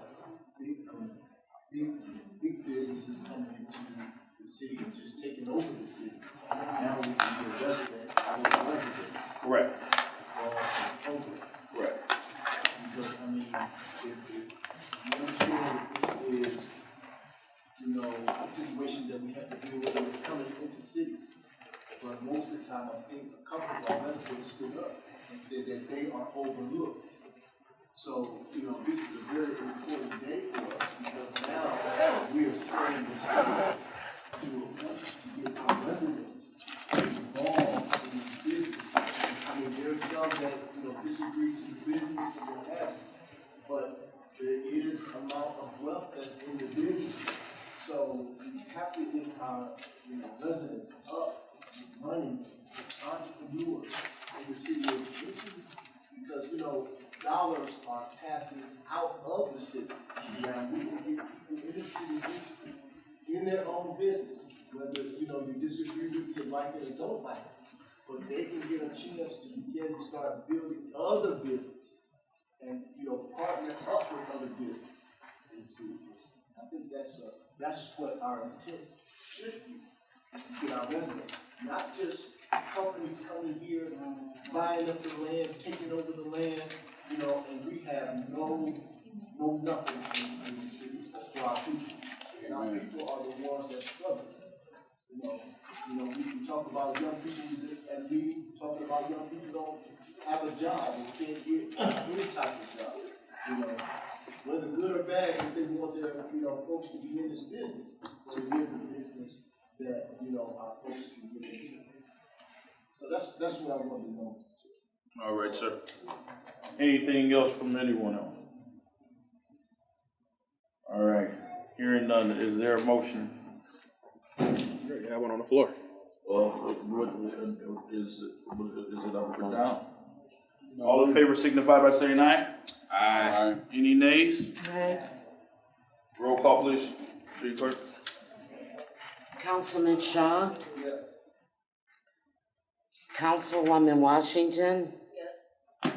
big businesses coming into the city and just taking over the city. Now we can be a resident, our residents. Correct. Correct. Because, I mean, if you understand that this is, you know, a situation that we have to deal with when it's coming into cities. But most of the time, I think a couple of our residents stood up and said that they are overlooked. So, you know, this is a very important day for us because now we are setting this up to get our residents involved in these businesses. I mean, there's some that, you know, disagree to the business and what have you, but there is amount of wealth that's in the business. So we have to get our, you know, residents up with money, entrepreneurs in the city of Houston, because, you know, dollars are passing out of the city. Now, we can get people in the city of Houston in their own business, whether, you know, you disagree with it, like it, or don't like it. But they can get a chance to begin to start building other businesses and, you know, partner That's what our intent should be, is to get our residents, not just companies coming here, buying up the land, taking over the land, and we have no nothing in the city for our people. And our people are the ones that struggle. We can talk about young people who's at meeting, talking about young people don't have a job and can't get any type of job. Whether good or bad, if they want their, folks to be in this business, but it is a business that, our folks can get into. So that's what I want to know. All right, sir. Anything else from anyone else? All right, hearing none, is there a motion? You have one on the floor. Well, is it up or down? All in favor signify by saying aye. Aye. Any nays? Aye. Roll call, please. City Clerk. Councilman Shaw? Yes. Councilwoman Washington? Yes.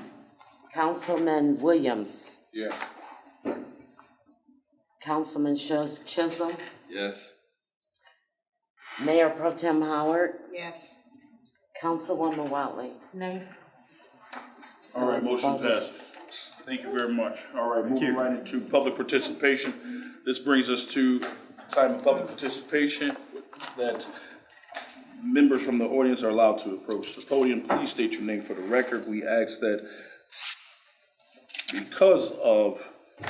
Councilman Williams? Yes. Councilman Chisholm? Yes. Mayor Pro Tem Howard? Yes. Councilwoman Watley? Nay. All right, motion passes. Thank you very much. All right, moving right into public participation. This brings us to time of public participation that members from the audience are allowed to approach the podium. Please state your name for the record. We ask that because of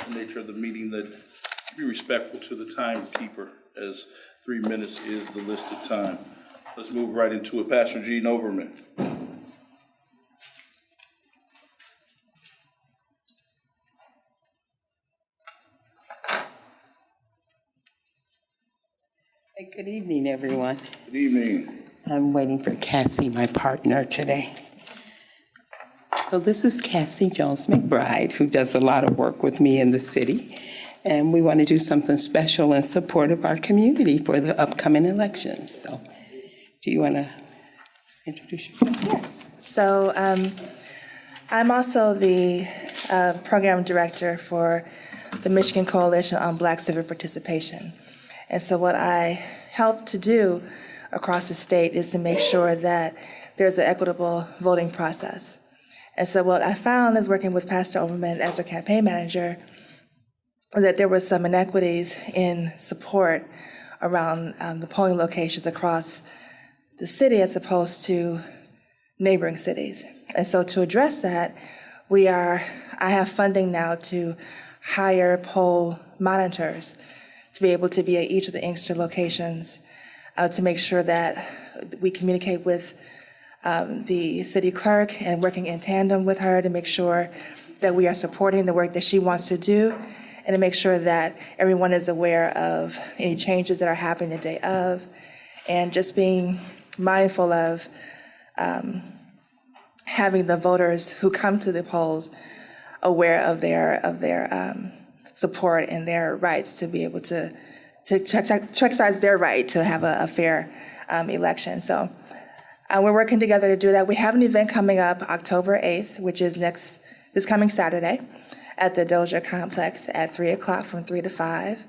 the nature of the meeting that you be respectful to the timekeeper, as 3 minutes is the listed time. Let's move right into it. Pastor Gene Overman. Hey, good evening, everyone. Good evening. I'm waiting for Cassie, my partner today. So this is Cassie Jones McBride, who does a lot of work with me in the city. And we want to do something special in support of our community for the upcoming elections. So do you want to introduce yourself? Yes. So I'm also the program director for the Michigan Coalition on Black Civic Participation. And so what I help to do across the state is to make sure that there's an equitable voting process. And so what I found is working with Pastor Overman as our campaign manager, that there were some inequities in support around the polling locations across the city as opposed to neighboring cities. And so to address that, I have funding now to hire poll monitors to be able to be at each of the Inkster locations to make sure that we communicate with the city clerk and working in tandem with her to make sure that we are supporting the work that she wants to do and to make sure that everyone is aware of any changes that are happening the day of, and just being mindful of having the voters who come to the polls aware of their support and their rights to be able to exercise their right to have a fair election. So we're working together to do that. We have an event coming up October 8th, which is this coming Saturday at the Doja Complex at 3 o'clock from 3 to 5.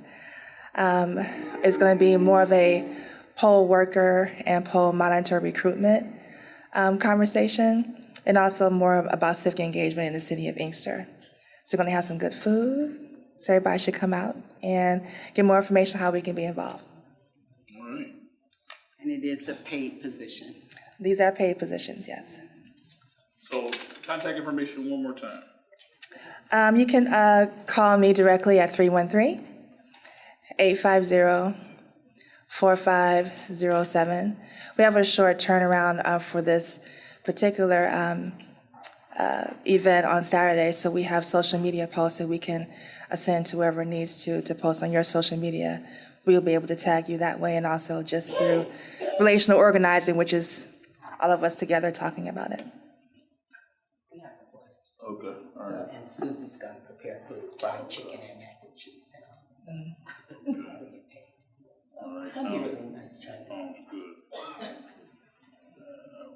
It's going to be more of a poll worker and poll monitor recruitment conversation, and also more about civic engagement in the city of Inkster. So we're going to have some good food. So everybody should come out and get more information on how we can be involved. All right. And it is a paid position. These are paid positions, yes. So contact information one more time. You can call me directly at 313-850-4507. We have a short turnaround for this particular event on Saturday, so we have social media posts that we can send to whoever needs to post on your social media. We'll be able to tag you that way, and also just through relational organizing, which is all of us together talking about it. Okay, all right. And Susie's going to prepare food, fried chicken and mac and cheese. All right, That'd be really nice trying to. Sounds good.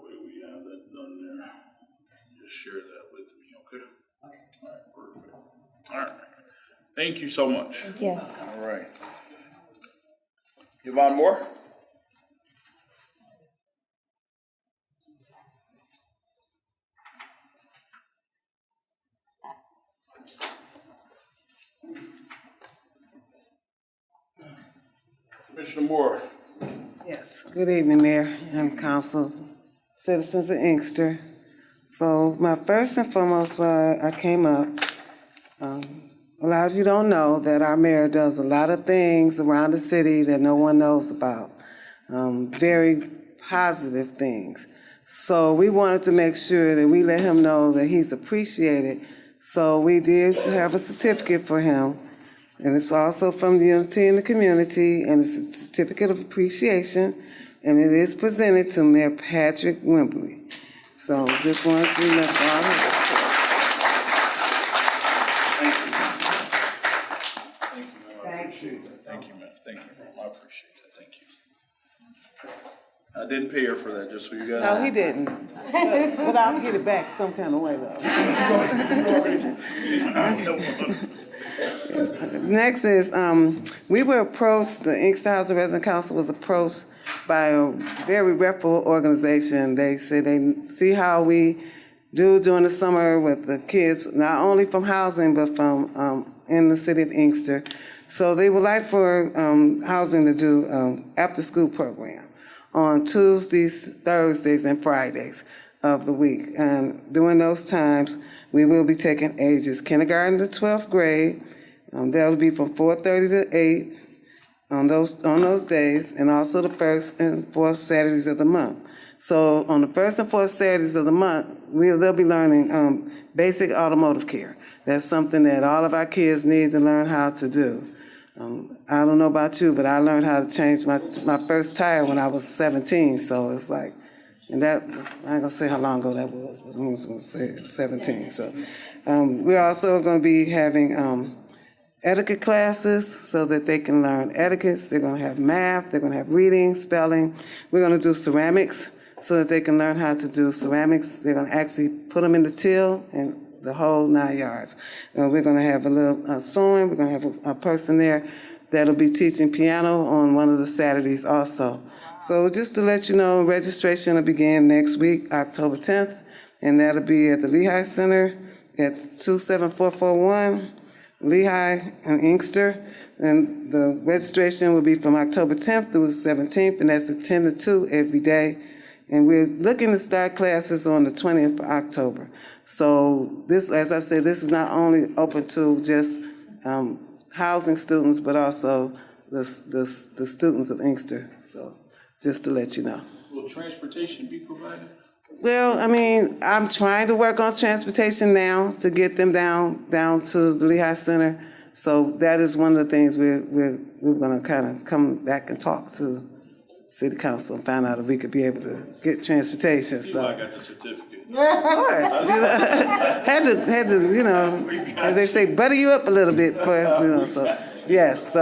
Wait, we have that done there. Just share that with me, okay? Okay. All right, perfect. All right. Thank you so much. Thank you. All right. Yvonne Moore? Commissioner Moore? Yes, good evening, Mayor and Council, citizens of Inkster. So my first and foremost, why I came up, a lot of you don't know that our mayor does a lot of things around the city that no one knows about, very positive things. So we wanted to make sure that we let him know that he's appreciated. So we did have a certificate for him. And it's also from the Unity in the Community, and it's a certificate of appreciation, and it is presented to Mayor Patrick Wembley. So just wanted to let all his support. Thank you, man. Thank you, ma'am. I appreciate that. Thank you. I didn't pay her for that, just so you guys know. No, he didn't. But I'll get it back some kind of way, though. Next is, we were approached, the Inkster Housing Resident Council was approached by a very reputable organization. They said they see how we do during the summer with the kids, not only from housing, but from in the city of Inkster. So they would like for housing to do after-school program on Tuesdays, Thursdays, and Fridays of the week. And during those times, we will be taking ages kindergarten to 12th grade. That'll be from 4:30 to 8 on those days, and also the first and fourth Saturdays of the month. So on the first and fourth Saturdays of the month, they'll be learning basic automotive care. That's something that all of our kids need to learn how to do. I don't know about you, but I learned how to change my first tire when I was 17. So it's like, and that, I ain't gonna say how long ago that was, but I'm just gonna say 17. So we're also gonna be having etiquette classes so that they can learn etiquettes. They're gonna have math, they're gonna have reading, spelling. We're gonna do ceramics so that they can learn how to do ceramics. They're gonna actually put them in the till and the whole 9 yards. We're gonna have a little sewing. We're gonna have a person there that'll be teaching piano on one of the Saturdays also. So just to let you know, registration will begin next week, October 10th, and that'll be at the Lehigh Center at 27441 Lehigh and Inkster. And the registration will be from October 10th through the 17th, and that's at 10 to 2 every day. And we're looking to start classes on the 20th of October. So this, as I said, this is not only open to just housing students, but also the students of Inkster. So just to let you know. Will transportation be provided? Well, I mean, I'm trying to work on transportation now to get them down to the Lehigh Center. So that is one of the things we're going to kind of come back and talk to City Council and find out if we could be able to get transportation. So I got the certificate. of course, had to, as they say, butter you up a little bit for, So yes,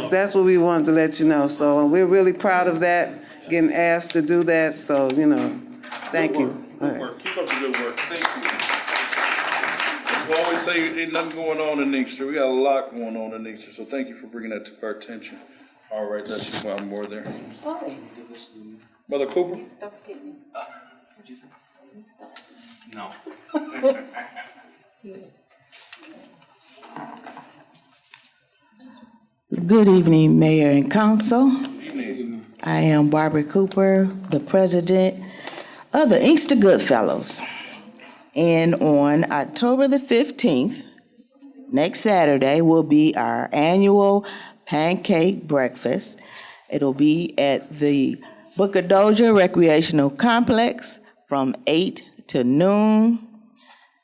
that's what we wanted to let you know. So we're really proud of that, getting asked to do that. So thank you. Good work. Keep up the good work. Thank you. We always say ain't nothing going on in Inkster. We got a lot going on in Inkster. So thank you for bringing that to our attention. All right, that's one more there. Oh. Mother Cooper. Don't forget me. What'd you say? No. Good evening, Mayor and Council. I am Barbara Cooper, the president of the Inkster Goodfellows. And on October the 15th, next Saturday, will be our annual pancake breakfast. It'll be at the Booker Dozier Recreational Complex from 8 to noon.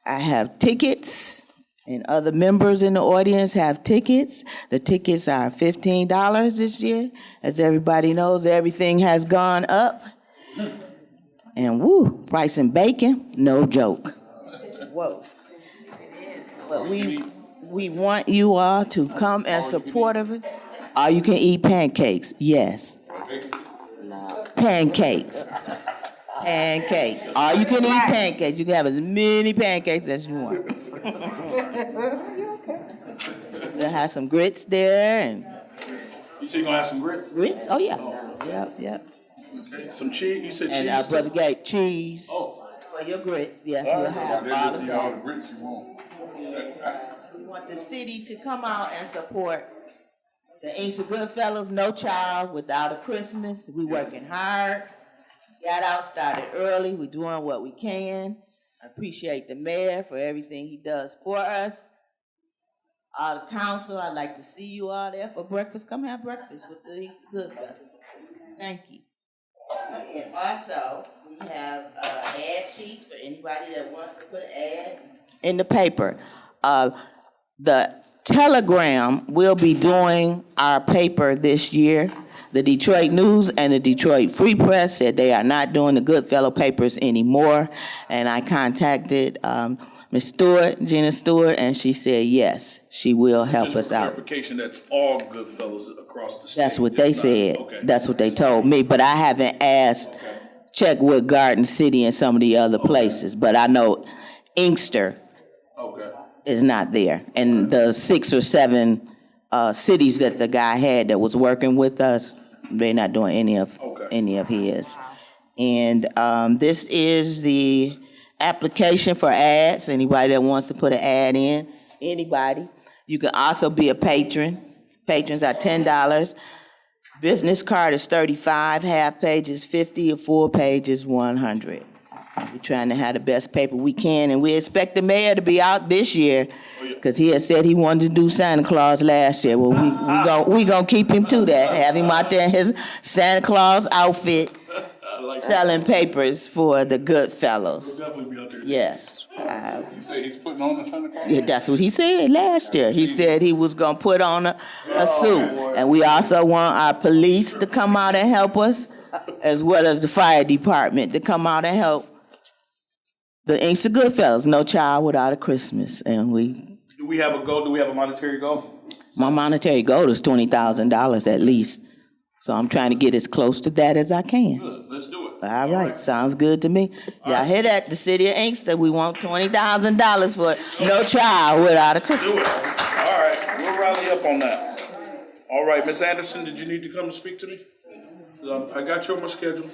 I have tickets, and other members in the audience have tickets. The tickets are $15 this year. As everybody knows, everything has gone up. And rice and bacon, no joke. Whoa. But we want you all to come and support of it. All you can eat pancakes, yes. Pancakes. Pancakes. All you can eat pancakes. You can have as many pancakes as you want. We'll have some grits there and So you gonna have some grits? Grits? Oh, yeah. Yep. Okay. Some cheese. You said cheese. And too? Brother Gate, cheese. Oh. For your grits, yes, All we'll right. have all of All that. the grits you want. We want the city to come out and support the Inkster Goodfellas, No Child Without a Christmas. We working hard. Got out, started early. We're doing what we can. I appreciate the mayor for everything he does for us. All the council, I'd like to see you all there for breakfast. Come have breakfast with the Inkster Goodfellas. Thank you. And also, we have ad sheets for anybody that wants to put an ad in the paper. The Telegram will be doing our paper this year. The Detroit News and the Detroit Free Press said they are not doing the Goodfellow papers anymore. And I contacted Ms. Stewart, Gina Stewart, and she said yes, she will help us out. Clarification, that's all Goodfellas across the state. That's what they said. Okay. That's what they told me, but I haven't asked, check with Garden City and some of the other places, but I know Inkster is not there. And the 6 or 7 cities that the guy had that was working with us, they're not doing any of his. And this is the application for ads. Anybody that wants to put an ad in, anybody. You can also be a patron. Patrons are $10. Business card is $35, half page is $50, a full page is $100. We're trying to have the best paper we can, and we expect the mayor to be out this year, because he had said he wanted to do Santa Claus last year. Well, we gonna keep him to that, have him out there in his Santa Claus outfit, selling papers for the Goodfellows. We'll definitely be out there. Yes. You say he's putting on the Santa Claus? Yeah, that's what he said last year. He said he was gonna put on a suit. And we also want our police to come out and help us, as well as the fire department to come out and help the Inkster Goodfellas, No Child Without a Christmas. And Do we have a goal? Do we have a monetary goal? my monetary goal is $20,000 at least. So I'm trying to get as close to that as I can. Good. Let's do it. All right, sounds good to me. Y'all hear that? The city of Inkster, we want $20,000 for No Child Without a Christmas. Do it. All right. We'll rally up on that. All right. Ms. Anderson, did you need to come and speak to me? I got you on my schedule.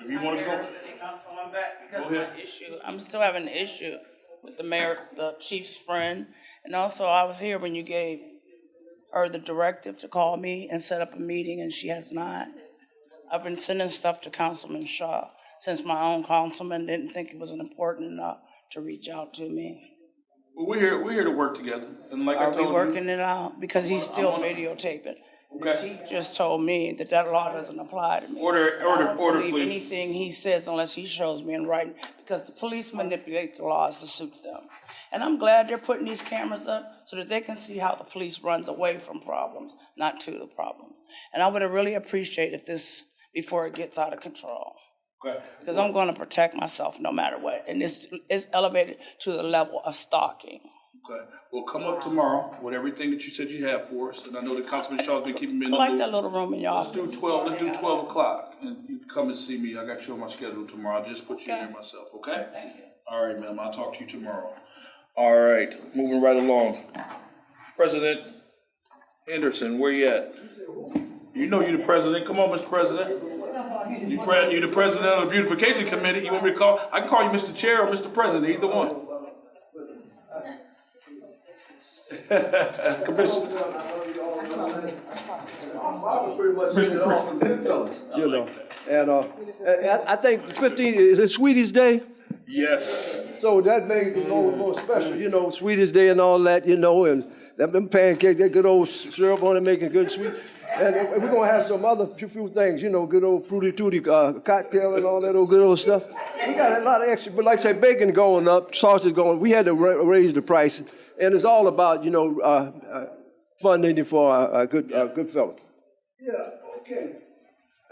If you want to go. Council, I'm back because of my issue. I'm still having an issue with the mayor, the chief's friend. And also, I was here when you gave her the directive to call me and set up a meeting, and she has not. I've been sending stuff to Councilman Shaw since my own councilman didn't think it was important enough to reach out to me. Well, we're here to work together. And like I Are told we you, working it out? Because he's still videotaping. The chief just told me that that law doesn't apply to me. Order, I don't believe please. anything he says unless he shows me in writing, because the police manipulate the laws to suit them. And I'm glad they're putting these cameras up so that they can see how the police runs away from problems, not to the problems. And I would really appreciate if this, before it gets out of control. Okay. Because I'm going to protect myself no matter what. And it's elevated to the level of stalking. Okay. We'll come up tomorrow with everything that you said you have for us. And I know that Councilman Shaw's been keeping me in the I like loop. that little room in your office. Let's do 12 o'clock. And you come and see me. I got you on my schedule tomorrow. I'll just put you in there myself, okay? Thank you. All right, ma'am. I'll talk to you tomorrow. All right. Moving right along. President Henderson, where you at? You know you're the president. Come on, Mr. President. You're the president of the beautification committee. You want me to call? I can call you Mr. Chair or Mr. President, either one. Commissioner. You know, and I think 15 is it Sweeties Day. Yes. So that made it more special. You know, Sweeties Day and all that. You know, and them pancakes, that good old syrup on it, making good sweet. And we're gonna have some other few things. You know, good old fruity tooty cocktail and all that old good old stuff. We got a lot of extra, but like I say, bacon going up, sausage going. We had to raise the price, and it's all about funding for a good fellow. Yeah, okay.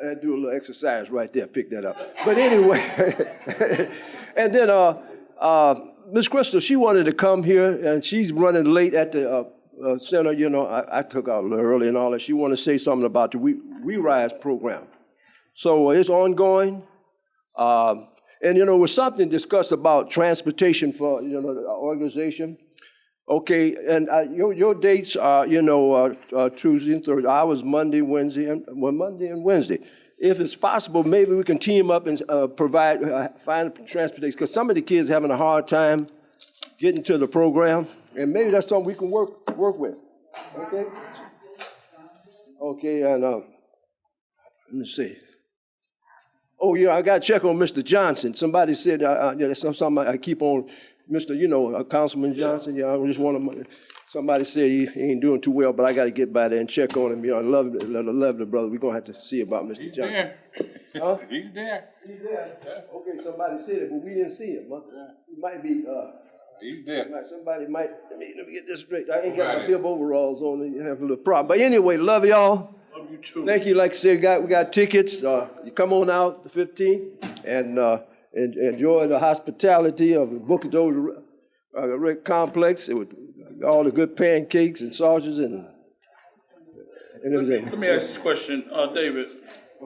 I had to do a little exercise right there, pick that up. But anyway, and then Miss Crystal, she wanted to come here, and she's running late at the center. You know, I took out a little early and all that. She wanted to say something about the We Rise program. So it's ongoing. And, you know, was something discussed about transportation for, the organization. Okay, and your dates are, Tuesday and Thursday. I was Monday, Wednesday, Monday and Wednesday. If it's possible, maybe we can team up and find transportation, because some of the kids having a hard time getting to the program, and maybe that's something we can work with. Okay. Okay, and let me see. Oh yeah, I got to check on Mr. Johnson. Somebody said, something I keep on, Mr. Councilman Johnson. Yeah, I just want to. Somebody said he ain't doing too well, but I got to get by there and check on him. I love the brother. We're gonna have to see about Mr. Johnson. Huh? He's there. He's there. Okay, somebody said it, but we didn't see him. Huh? He might be. He's there. Somebody might. Let me get this straight. I ain't got my bib overalls on. You have a little problem. But anyway, love y'all. Love you too. Thank you. Like I said, we got tickets. You come on out the 15th and enjoy the hospitality of the Booker Doe complex. It would all the good pancakes and sausages and everything. Let me ask this question, David.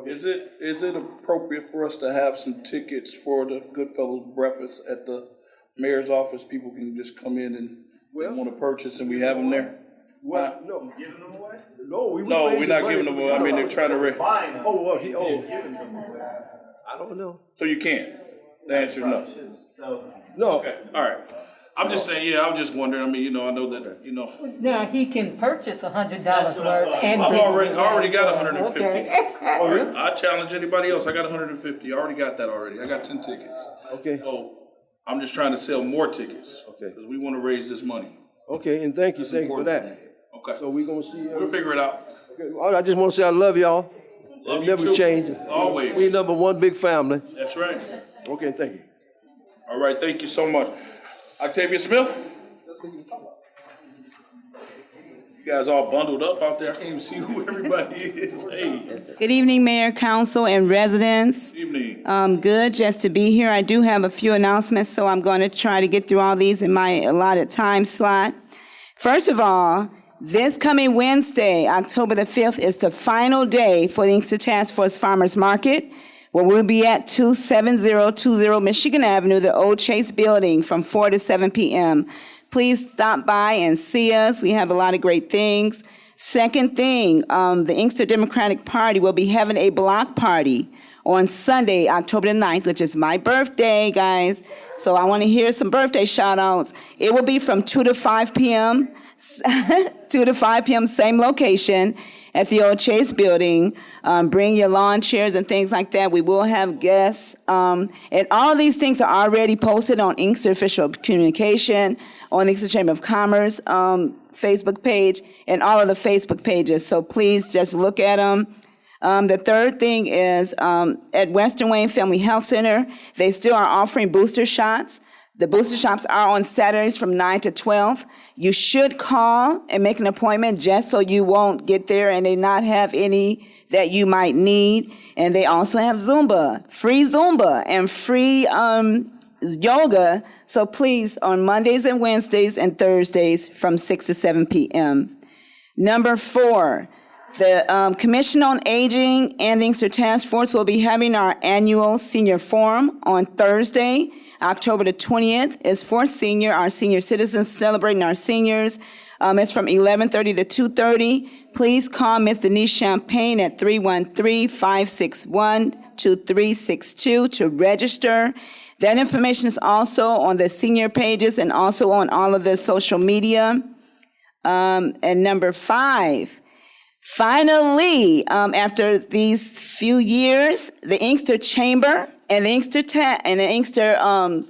Is it appropriate for us to have some tickets for the Goodfellows breakfast at the mayor's office? People can just come in and want to purchase, and we have them there. Well, no, giving them away? No, we're not giving them away. I mean, they're trying to raise. I don't know. So you can't. The answer is no. No. Okay. All right. I'm just saying. Yeah, I'm just wondering. I mean, I know that. Now, he can purchase $100 worth and I've give already got 150. Okay. Oh, yeah? I challenge anybody else. I got 150. I already got that already. I got 10 tickets. Okay. So I'm just trying to sell more tickets. Okay. Because we want to raise this money. Okay, and thank you for that. Okay. So we're gonna see. We'll figure it out. Okay. I just want to say I love y'all. Love you never too. change. Always. We number one big family. That's right. Okay, thank you. All right, thank you so much. Octavia Smith? You guys all bundled up out there. I can't even see who everybody is. Hey. Good evening, Mayor, Council, and residents. Good evening. Good just to be here. I do have a few announcements, so I'm going to try to get through all these in my allotted time slot. First of all, this coming Wednesday, October the 5th, is the final day for the Inkster Task Force Farmers Market, where we'll be at 27020 Michigan Avenue, the Old Chase Building, from 4 to 7 p.m. Please stop by and see us. We have a lot of great things. Second thing, the Inkster Democratic Party will be having a block party on Sunday, October the 9th, which is my birthday, guys. So I want to hear some birthday shout outs. It will be from 2 to 5 p.m., 2 to 5 p.m., same location at the Old Chase Building. Bring your lawn chairs and things like that. We will have guests. And all these things are already posted on Inkster Official Communication, on the Inkster Chamber of Commerce Facebook page, and all of the Facebook pages. So please just look at them. The third thing is at Western Wayne Family Health Center, they still are offering booster shots. The booster shots are on Saturdays from 9 to 12. You should call and make an appointment just so you won't get there and they not have any that you might need. And they also have free Zumba and free yoga. So please, on Mondays and Wednesdays and Thursdays from 6 to 7 p.m. Number 4, the Commission on Aging and the Inkster Task Force will be having our annual senior forum on Thursday, October the 20th. Is for our senior citizens, celebrating our seniors. It's from 11:30 to 2:30. Please call Ms. Denise Champagne at 313-561-2362 to register. That information is also on the senior pages and also on all of the social media. And number 5, finally, after these few years, the Inkster Chamber and the Inkster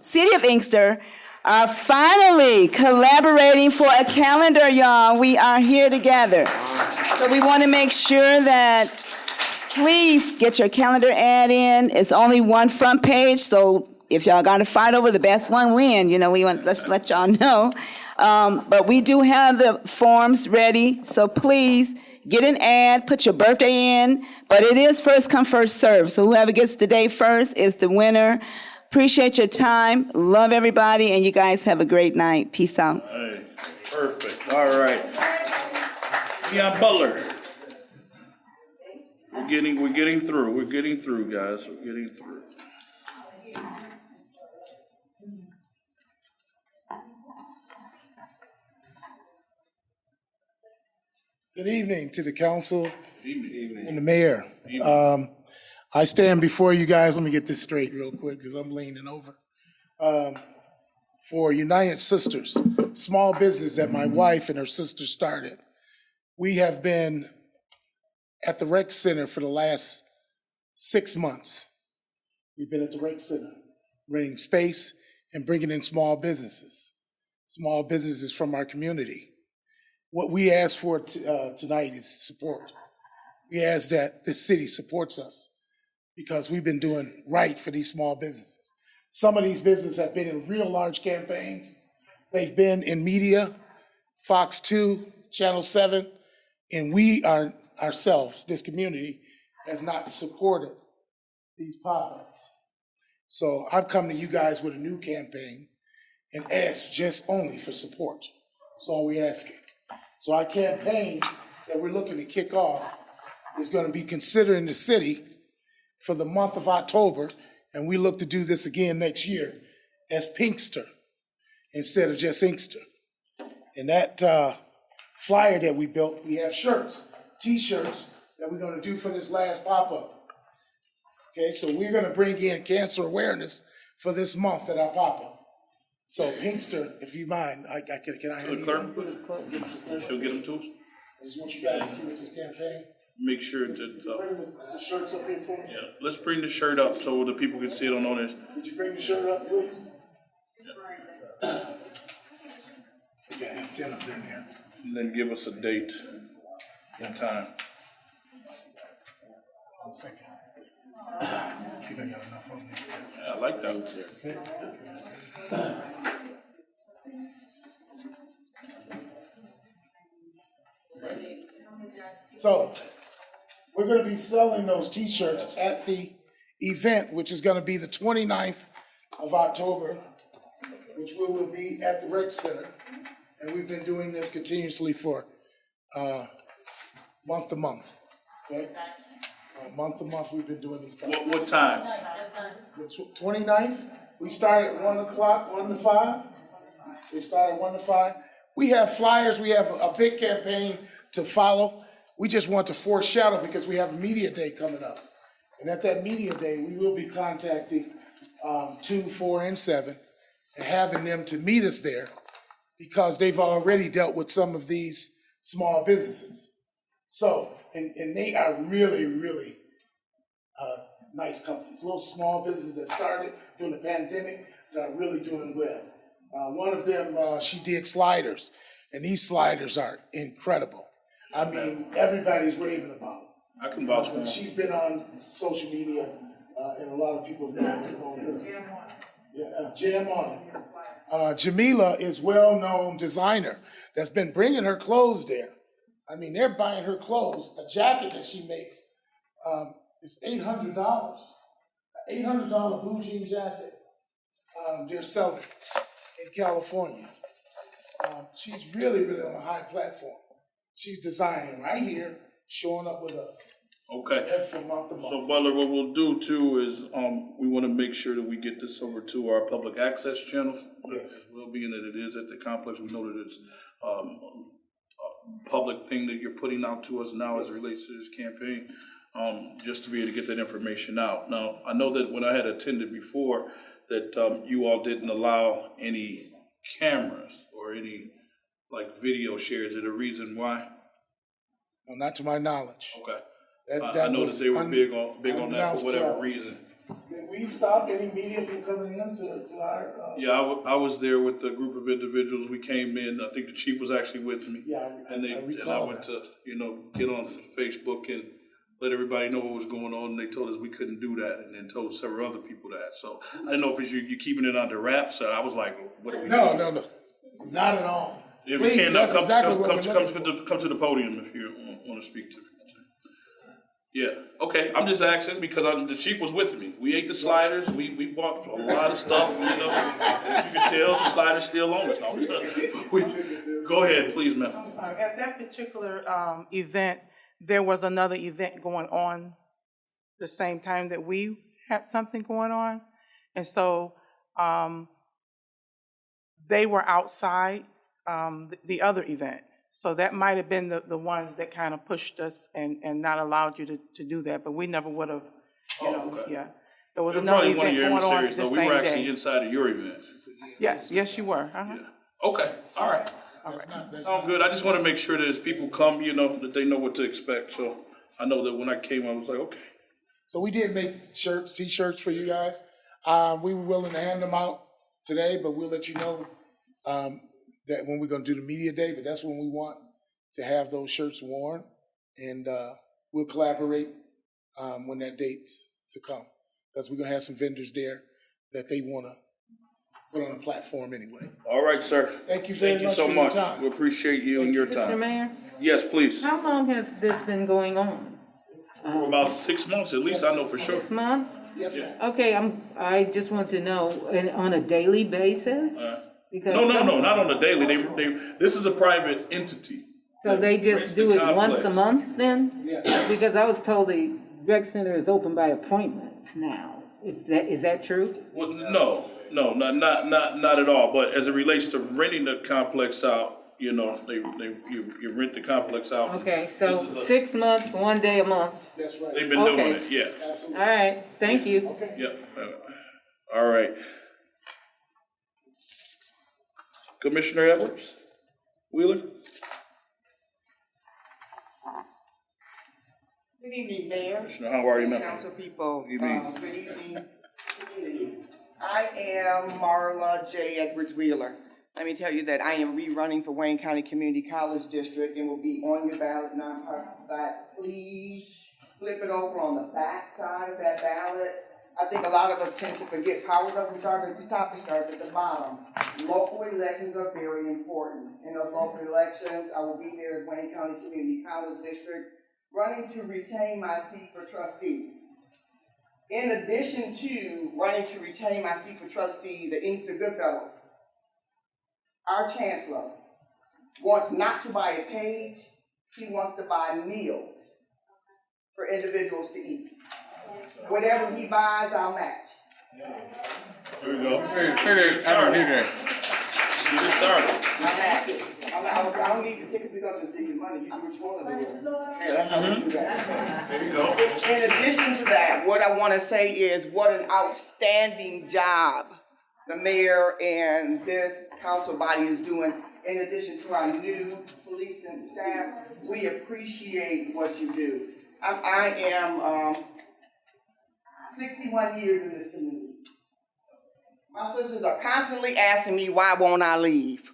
City of Inkster are finally collaborating for a calendar, y'all. We are here together. So we want to make sure that please get your calendar ad in. It's only one front page, so if y'all got to fight over the best one win, let's let y'all know. But we do have the forms ready, so please get an ad, put your birthday in, but it is first come, first serve. So whoever gets the day first is the winner. Appreciate your time. Love everybody, and you guys have a great night. Peace out. Hey, perfect. All right. Keon Butler. We're getting through. We're getting through, guys. We're getting through. Good evening to the council Evening. and the mayor. I stand before you guys, let me get this straight real quick because I'm leaning over. For United Sisters, small business that my wife and her sister started. We have been at the rec center for the last 6 months. We've been at the rec center, renting space and bringing in small businesses from our community. What we ask for tonight is support. We ask that this city supports us because we've been doing right for these small businesses. Some of these businesses have been in real large campaigns. They've been in media, Fox 2, Channel 7, and we are ourselves, this community, has not supported these pop-ups. So I've come to you guys with a new campaign and ask just only for support. That's all we're asking. So our campaign that we're looking to kick off is going to be considering the city for the month of October, and we look to do this again next year as Pinkster instead of just Inkster. And that flyer that we built, we have shirts, t-shirts that we're going to do for this last pop-up. Okay, so we're going to bring in cancer awareness for this month at our pop-up. So Inkster, if you mind, can I? To the clerk, she'll get them to us. I just want you guys to see with this campaign. Make sure that, Bring the shirts up here for me. yeah, let's bring the shirt up so the people can see it on this. Would you bring the shirt up, please? We got to have 10 of them there. And then give us a date and time. 1 second. I think I got enough of them. Yeah, I like that. So we're going to be selling those t-shirts at the event, which is going to be the 29th of October, which we will be at the rec center. And we've been doing this continuously for month to month. Okay? Month to month, we've been doing these. What time? The 29th, we start at 1 o'clock, 1 to 5. We start at 1 to 5. We have flyers, we have a big campaign to follow. We just want to foreshadow because we have a media day coming up. And at that media day, we will be contacting 2, 4, and 7 and having them to meet us there because they've already dealt with some of these small businesses. So, and they are really, really nice companies, little small businesses that started during the pandemic that are really doing well. One of them, she did sliders, and these sliders are incredible. I mean, everybody's raving about them. I can vouch for them. She's been on social media, and a lot of people have known her. Jam on it. Jamila is well-known designer that's been bringing her clothes there. I mean, they're buying her clothes. A jacket that she makes is $800. An $800 blue jean jacket they're selling in California. She's really, really on a high platform. She's designing right here, showing up with us. Okay. From month to month. So Butler, what we'll do too is we want to make sure that we get this over to our public access channel. Yes. Well, being that it is at the complex, we know that it's a public thing that you're putting out to us now as it relates to this campaign, just to be able to get that information out. Now, I know that when I had attended before, that you all didn't allow any cameras or any like video shares. Is there a reason why? No, not to my knowledge. Okay. That I know that they were big on that for whatever to us. reason. Did we stop any media from coming in to our? Yeah, I was there with a group of individuals. We came in. I think the chief was actually with me. Yeah, I went to get on Facebook and let everybody know what was going on. And they told us we couldn't do that, and then told several other people that. So I didn't know if it's you keeping it under wraps. So I was like, what are we doing? No, not at all. If Please, we can, that's come exactly to the podium if you want to speak to me. Yeah, okay, I'm just asking because the chief was with me. We ate the sliders, we bought a lot of stuff, As you can tell, the sliders still on us. Go ahead, please, ma'am. I'm sorry, at that particular event, there was another event going on the same time that we had something going on. And so they were outside the other event. So that might have been the ones that kind of pushed us and not allowed you to do that, but we never would have, you know, yeah. There was They're another probably one of event your going on emissaries, the though. We same were actually day. inside of your event. Yes, you were. Uh-huh. Okay, all right. Sounds good. I just want to make sure that as people come, you know, that they know what to expect. So I know that when I came, I was like, okay. So we did make shirts, T-shirts for you guys. We were willing to hand them out today, but we'll let you know that when we're going to do the media day. But that's when we want to have those shirts worn, and we'll collaborate when that date's to come, because we're going to have some vendors there that they want to put on a platform anyway. All right, sir. Thank you very much so for your much. time. We appreciate you and your Mr. time. Mayor, Yes, please. how long has this been going on? For about 6 months, at least I know for sure. 6 months? Yes, ma'am. Okay, I just want to know, and on a daily basis? Because No, not on the daily. This is a private entity. So they just do it once a month then? Yes. Because I was told the rec center is open by appointments now. Is that true? Well, no, not at all. But as it relates to renting the complex out, you know, you rent the complex out. Okay, so 6 months, 1 day a month. That's right. They've been doing it, yeah. Absolutely. All right, thank you. Okay. Yeah. All right. Commissioner Edwards, Wheeler. Good evening, Mayor. Commissioner, how are you, ma'am? Council people. Good evening. Good evening, community. I am Marla J. Edwards Wheeler. Let me tell you that I am rerunning for Wayne County Community College District and will be on your ballot, nonpartisan side. Please flip it over on the back side of that ballot. I think a lot of us tend to forget power doesn't start at the top, it starts at the bottom. Local elections are very important. In those local elections, I will be there as Wayne County Community College District, running to retain my seat for trustee. In addition to running to retain my seat for trustee, the Inkster Goodfellows, our chancellor, wants not to buy a page, he wants to buy meals for individuals to eat. Whatever he buys, I'll match. Here we go. Say that, I don't hear that. You just started. I'm happy. I don't need the tickets, we don't just give you money, you do what you want to do. Yeah, that's how we do that. There you go. In addition to that, what I want to say is what an outstanding job the mayor and this council body is doing. In addition to our new police and staff, we appreciate what you do. I am 61 years in this community. My sisters are constantly asking me, why won't I leave?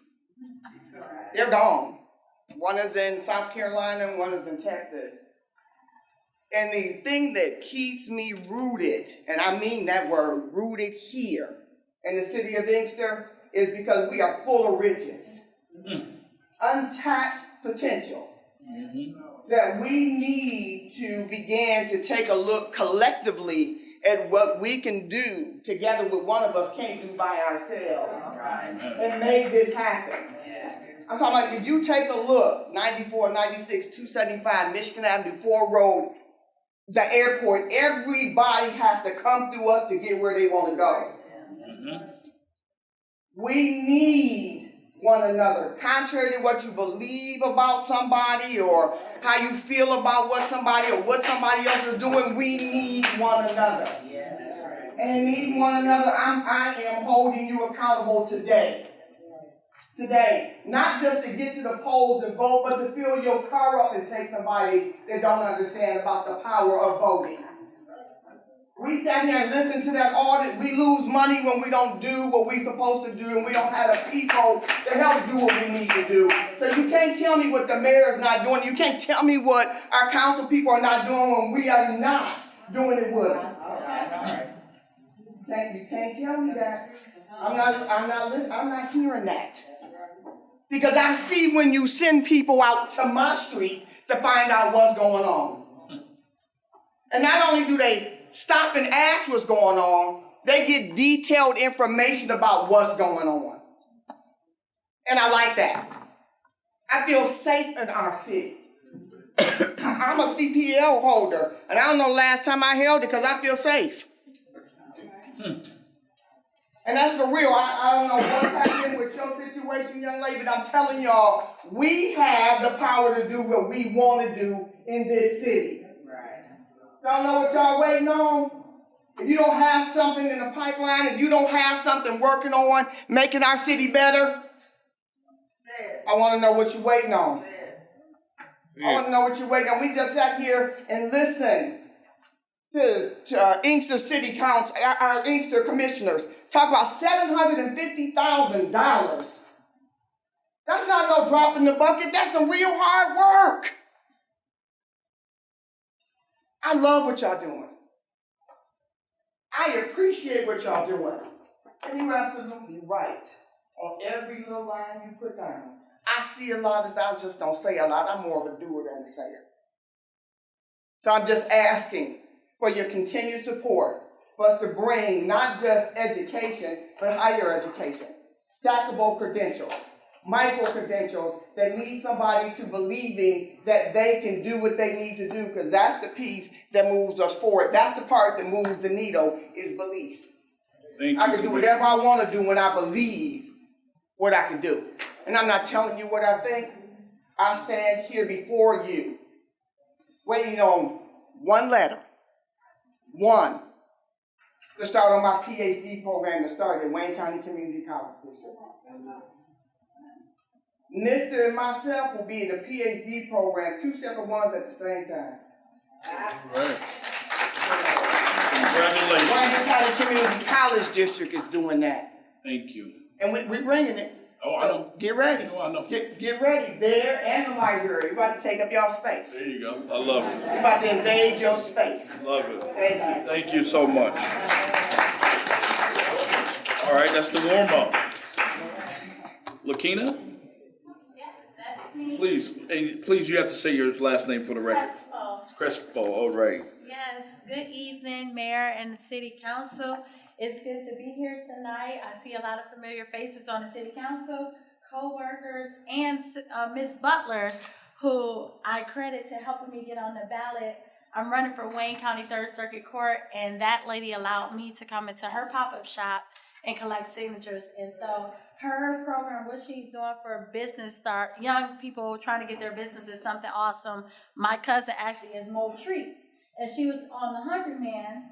They're gone. One is in South Carolina and one is in Texas. And the thing that keeps me rooted, and I mean that word, rooted here in the city of Inkster, is because we are full of riches. Untapped potential. That we need to begin to take a look collectively at what we can do together with one of us can't do by ourselves. And make this happen. I'm talking about if you take a look, 94, 96, 275, Michigan Avenue, 4 Road, the airport, everybody has to come through us to get where they want to go. We need one another. Contrary to what you believe about somebody or how you feel about what somebody or what somebody else is doing, we need one another. And need one another, I am holding you accountable today. Today, not just to get to the polls and vote, but to fill your car up and take somebody that don't understand about the power of voting. We sat here and listened to that audit. We lose money when we don't do what we're supposed to do, and we don't have the people to help do what we need to do. So you can't tell me what the mayor is not doing. You can't tell me what our council people are not doing when we are not doing it with them. You can't tell me that. I'm not hearing that. Because I see when you send people out to my street to find out what's going on. And not only do they stop and ask what's going on, they get detailed information about what's going on. And I like that. I feel safe in our city. I'm a CPL holder, and I don't know the last time I held it because I feel safe. And And that's for real. I don't know what's happening with your situation, young lady, but I'm telling y'all, we have the power to do what we want to do in this city. Right. Y'all know what y'all waiting on? If you don't have something in the pipeline, if you don't have something working on making our city better, I want to know what you're waiting on. I want to know what you're waiting on. We just sat here and listened to our Inkster City Council, our Inkster commissioners, talk about $750,000. That's not no drop in the bucket. That's some real hard work. I love what y'all doing. I appreciate what y'all doing. And you're absolutely right on every little line you put down. I see a lot as I just don't say a lot. I'm more of a doer than a sayer. So I'm just asking for your continued support for us to bring not just education, but higher education, stackable credentials, micro-credentials that lead somebody to believing that they can do what they need to do, because that's the piece that moves us forward. That's the part that moves the needle, is belief. I can do whatever I want to do when I believe what I can do. And I'm not telling you what I think. I stand here before you, waiting on one letter, one, to start on my PhD program that started at Wayne County Community College District. Mr. and myself will be in the PhD program, two separate ones at the same time. Right. Congratulations. Wayne County Community College District is doing that. Thank you. And we're bringing it. Oh, I know. Get ready. Oh, I know. Get ready. There and the library. We're about to take up y'all space. There you go. I love it. We're about to invade your space. Love it. Thank you. Thank you so much. All right, that's the warm-up. Lakina? Please, and please, you have to say your last name for the record. Crespo, all right. Yes, good evening, Mayor and the City Council. It's good to be here tonight. I see a lot of familiar faces on the City Council, co-workers, and Ms. Butler, who I credit to helping me get on the ballot. I'm running for Wayne County 3rd Circuit Court, and that lady allowed me to come into her pop-up shop and collect signatures. And so her program, what she's doing for business start, young people trying to get their business, is something awesome. My cousin actually is Mo Treats, and she was on the Hungry Man,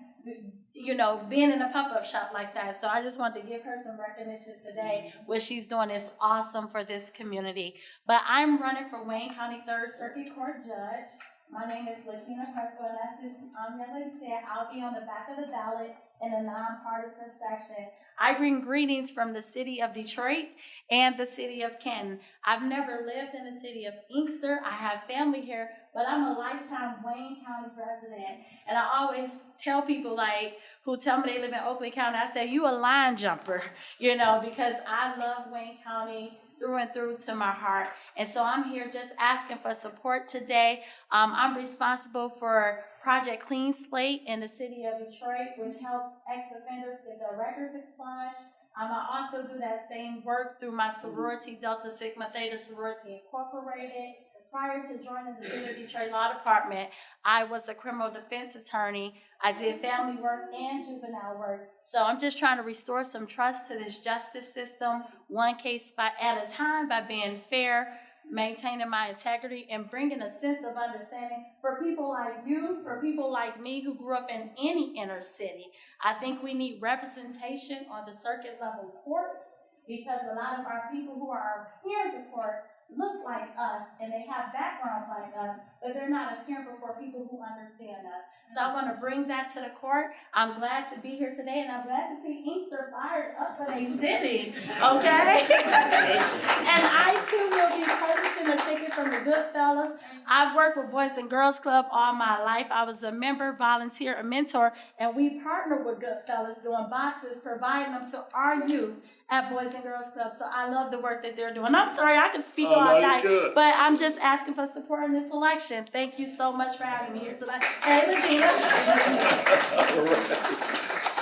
you know, being in a pop-up shop like that. So I just wanted to give her some recognition today. What she's doing is awesome for this community. But I'm running for Wayne County 3rd Circuit Court Judge. My name is Lakina Crespo, and as this young lady said, I'll be on the back of the ballot in a nonpartisan section. I bring greetings from the city of Detroit and the city of Canton. I've never lived in the city of Inkster. I have family here, but I'm a lifetime Wayne County resident. And I always tell people, like, who tell me they live in Oakland County, I say, you a line jumper, you know, because I love Wayne County through and through to my heart. And so I'm here just asking for support today. I'm responsible for Project Clean Slate in the city of Detroit, which helps ex-offenders get their records expunged. I also do that same work through my sorority, Delta Sigma Theta Sorority Incorporated. Prior to joining the City of Detroit Law Department, I was a criminal defense attorney. I did family work and juvenile work. So I'm just trying to restore some trust to this justice system, one case at a time, by being fair, maintaining my integrity, and bringing a sense of understanding for people like you, for people like me who grew up in any inner city. I think we need representation on the circuit level courts, because a lot of our people who are appearing to court look like us and they have backgrounds like us, but they're not appearing before people who understand us. So I want to bring that to the court. I'm glad to be here today, and I'm glad to see Inkster fired up for their city, okay? And I too will be purchasing a ticket from the Goodfellas. I've worked with Boys and Girls Club all my life. I was a member, volunteer, a mentor, and we partner with Goodfellas doing boxes, providing them to our youth at Boys and Girls Club. So I love the work that they're doing. I'm sorry, I can speak all night, but I'm just asking for support in this election. Thank you so much for having me here tonight. Hey, Regina.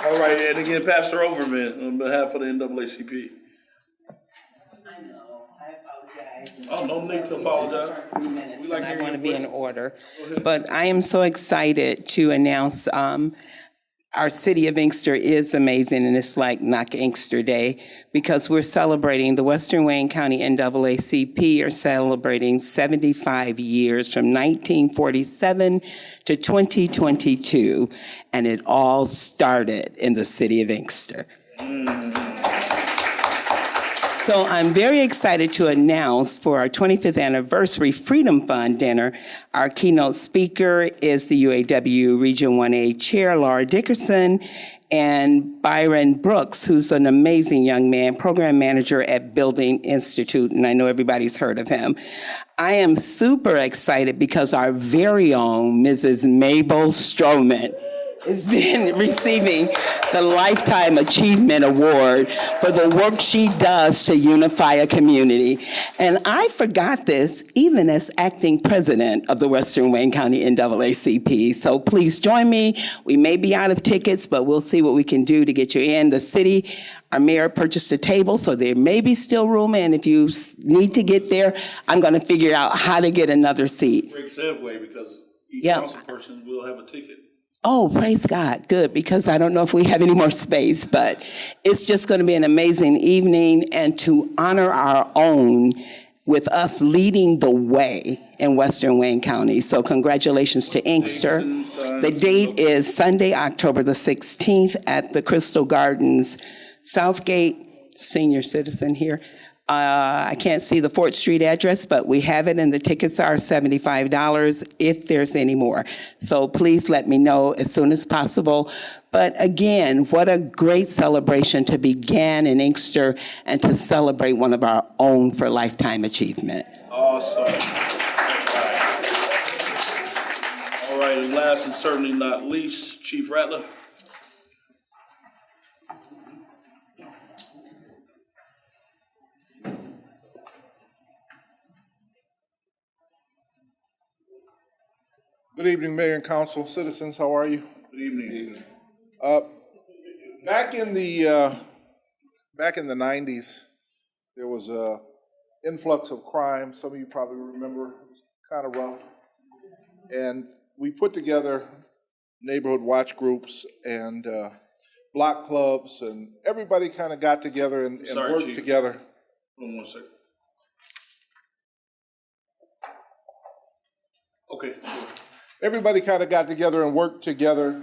All right, and again, Pastor Overman, on behalf of the NAACP. I know, I apologize. Oh, no need to apologize. We like I want to be in order. But I am so excited to announce our city of Inkster is amazing, and it's like Knock Inkster Day because we're celebrating, the Western Wayne County NAACP are celebrating 75 years from 1947 to 2022, and it all started in the city of Inkster. So I'm very excited to announce for our 25th anniversary Freedom Fund dinner, our keynote speaker is the UAW Region 1A Chair, Laura Dickerson, and Byron Brooks, who's an amazing young man, program manager at Building Institute, and I know everybody's heard of him. I am super excited because our very own Mrs. Mabel Stroman has been receiving the Lifetime Achievement Award for the work she does to unify a community. And I forgot this even as acting president of the Western Wayne County NAACP. So please join me. We may be out of tickets, but we'll see what we can do to get you in. The city, our mayor purchased a table, so there may be still room. And if you need to get there, I'm going to figure out how to get another seat. Great segue because each council person will have a ticket. Oh, praise God. Good, because I don't know if we have any more space, but it's just going to be an amazing evening and to honor our own with us leading the way in Western Wayne County. So congratulations to Inkster. The date is Sunday, October the 16th at the Crystal Gardens, Southgate, senior citizen here. I can't see the Fort Street address, but we have it, and the tickets are $75 if there's any more. So please let me know as soon as possible. But again, what a great celebration to begin in Inkster and to celebrate one of our own for lifetime achievement. Awesome. All right, and last and certainly not least, Chief Rattler. Good evening, Mayor and Council, citizens. How are you? Good evening. Back in the 90s, there was a influx of crime. Some of you probably remember. It was kind of rough, and we put together neighborhood watch groups and block clubs, and everybody kind of got together and worked Chief. together. Hold on one second. Okay. Everybody kind of got together and worked together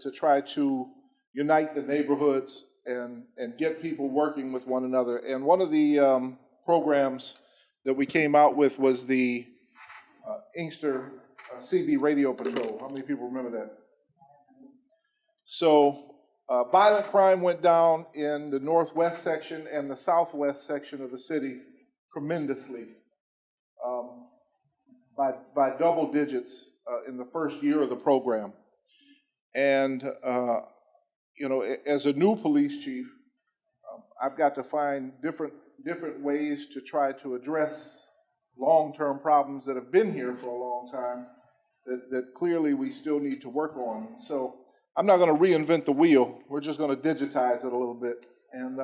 to try to unite the neighborhoods and get people working with one another. And one of the programs that we came out with was the Inkster CB Radio Patrol. How many people remember that? So violent crime went down in the northwest section and the southwest section of the city tremendously. By double digits in the first year of the program. And, as a new police chief, I've got to find different ways to try to address long-term problems that have been here for a long time that clearly we still need to work on. So I'm not going to reinvent the wheel. We're just going to digitize it a little bit. And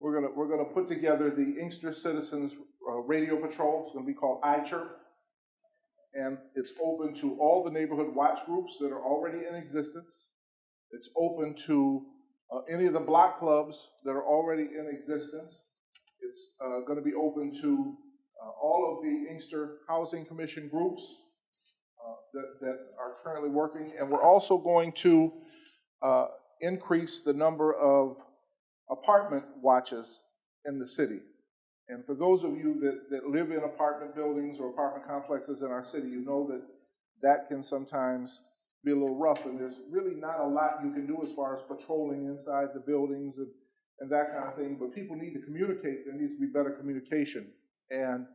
we're going to put together the Inkster Citizens Radio Patrol. It's going to be called iChirp. And it's open to all the neighborhood watch groups that are already in existence. It's open to any of the block clubs that are already in existence. It's going to be open to all of the Inkster Housing Commission groups that are currently working. And we're also going to increase the number of apartment watches in the city. And for those of you that live in apartment buildings or apartment complexes in our city, you know that can sometimes be a little rough, and there's really not a lot you can do as far as patrolling inside the buildings and that kind of thing, but people need to communicate. There needs to be better communication. And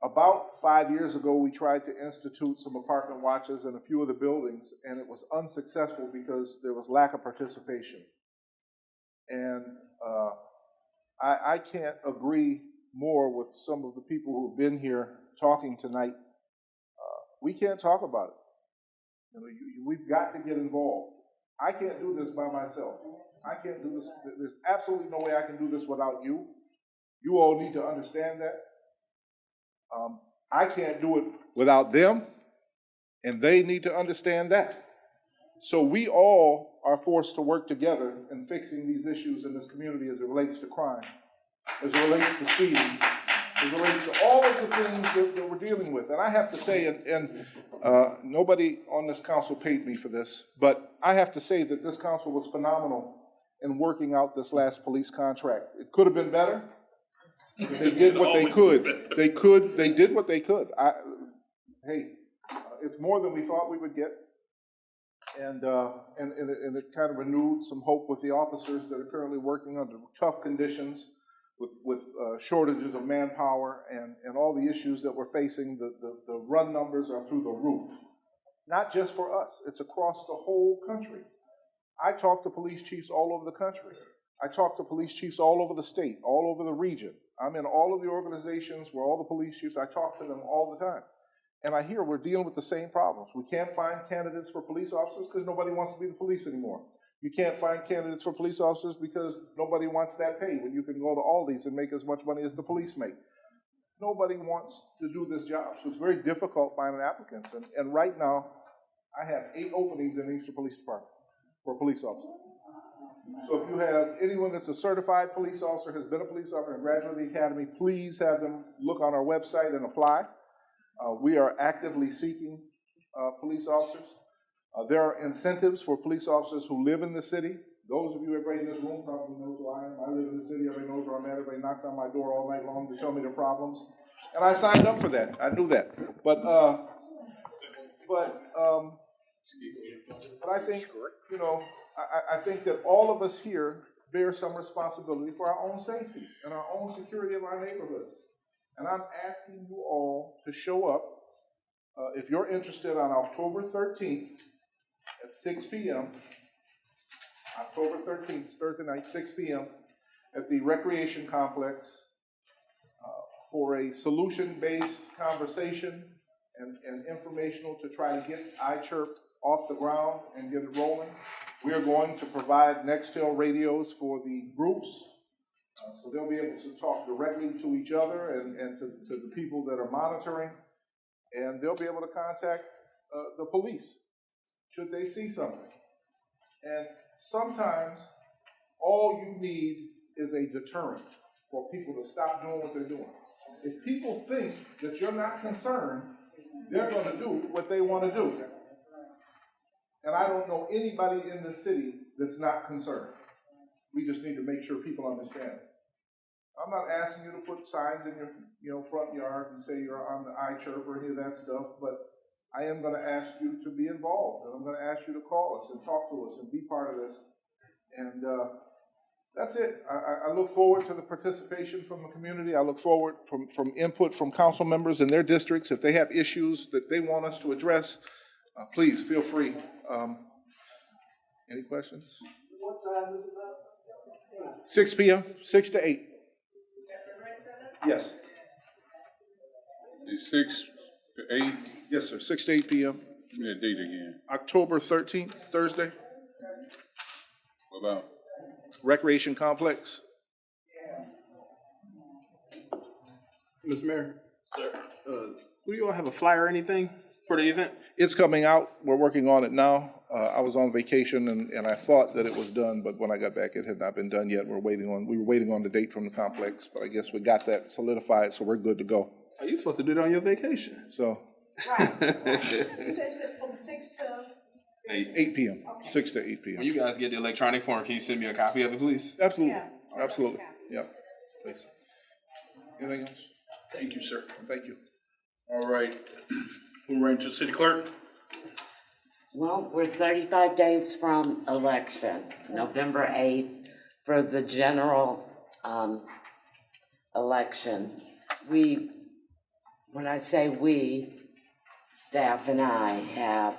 about 5 years ago, we tried to institute some apartment watches in a few of the buildings, and it was unsuccessful because there was lack of participation. And I can't agree more with some of the people who've been here talking tonight. We can't talk about it. We've got to get involved. I can't do this by myself. I can't do this. There's absolutely no way I can do this without you. You all need to understand that. I can't do it without them, and they need to understand that. So we all are forced to work together in fixing these issues in this community as it relates to crime, as it relates to speeding, as it relates to all of the things that we're dealing with. And I have to say, and nobody on this council paid me for this, but I have to say that this council was phenomenal in working out this last police contract. It could have been better. They did what they could. They did what they could. It's more than we thought we would get. And it kind of renewed some hope with the officers that are currently working under tough conditions with shortages of manpower and all the issues that we're facing. The run numbers are through the roof. Not just for us, it's across the whole country. I talk to police chiefs all over the country. I talk to police chiefs all over the state, all over the region. I'm in all of the organizations where all the police chiefs, I talk to them all the time. And I hear we're dealing with the same problems. We can't find candidates for police officers because nobody wants to be the police anymore. You can't find candidates for police officers because nobody wants that pay when you can go to Aldi's and make as much money as the police make. Nobody wants to do this job, so it's very difficult finding applicants. And right now, I have 8 openings in the Inkster Police Department for police officers. So if you have anyone that's a certified police officer, has been a police officer and graduated the academy, please have them look on our website and apply. We are actively seeking police officers. There are incentives for police officers who live in the city. Those of you everybody in this room probably knows who I am. I live in the city. Everybody knows where I'm at. Everybody knocks on my door all night long to show me their problems. And I signed up for that. I knew that. But I think, I think that all of us here bear some responsibility for our own safety and our own security of our neighborhoods. And I'm asking you all to show up, if you're interested, on October 13th at 6 p.m., October 13th, Thursday night, 6 p.m., at the Recreation Complex for a solution-based conversation and informational to try to get iChirp off the ground and get it rolling. We are going to provide Nextel radios for the groups. So they'll be able to talk directly to each other and to the people that are monitoring, and they'll be able to contact the police should they see something. And sometimes all you need is a deterrent for people to stop doing what they're doing. If people think that you're not concerned, they're going to do what they want to do. And I don't know anybody in the city that's not concerned. We just need to make sure people understand it. I'm not asking you to put signs in your front yard and say you're on the iChirp or any of that stuff, but I am going to ask you to be involved, and I'm going to ask you to call us and talk to us and be part of this. And that's it. I look forward to the participation from the community. I look forward from input from council members in their districts. If they have issues that they want us to address, please feel free. Any questions? What time is it? 6 p.m., 6 to 8. Yes. It's 6 to 8? Yes, sir, 6 to 8 p.m. Give me that date again. October 13th, Thursday. What about? Recreation Complex. Mr. Mayor? Sir. Do you all have a flyer or anything for the event? It's coming out. We're working on it now. I was on vacation and I thought that it was done, but when I got back, it had not been done yet. We were waiting on the date from the complex, but I guess we got that solidified, so we're good to go. Are you supposed to do it on your vacation? So. Right. You said from 6 to 8 p.m. Okay. 6 to 8 p.m. When you guys get the electronic form, can you send me a copy of it, please? Absolutely. Yeah, absolutely. Yeah. Please. Anything else? Thank you, sir. Thank you. All right. We're right to city clerk. Well, we're 35 days from election, November 8th, for the general election. When I say we, staff and I have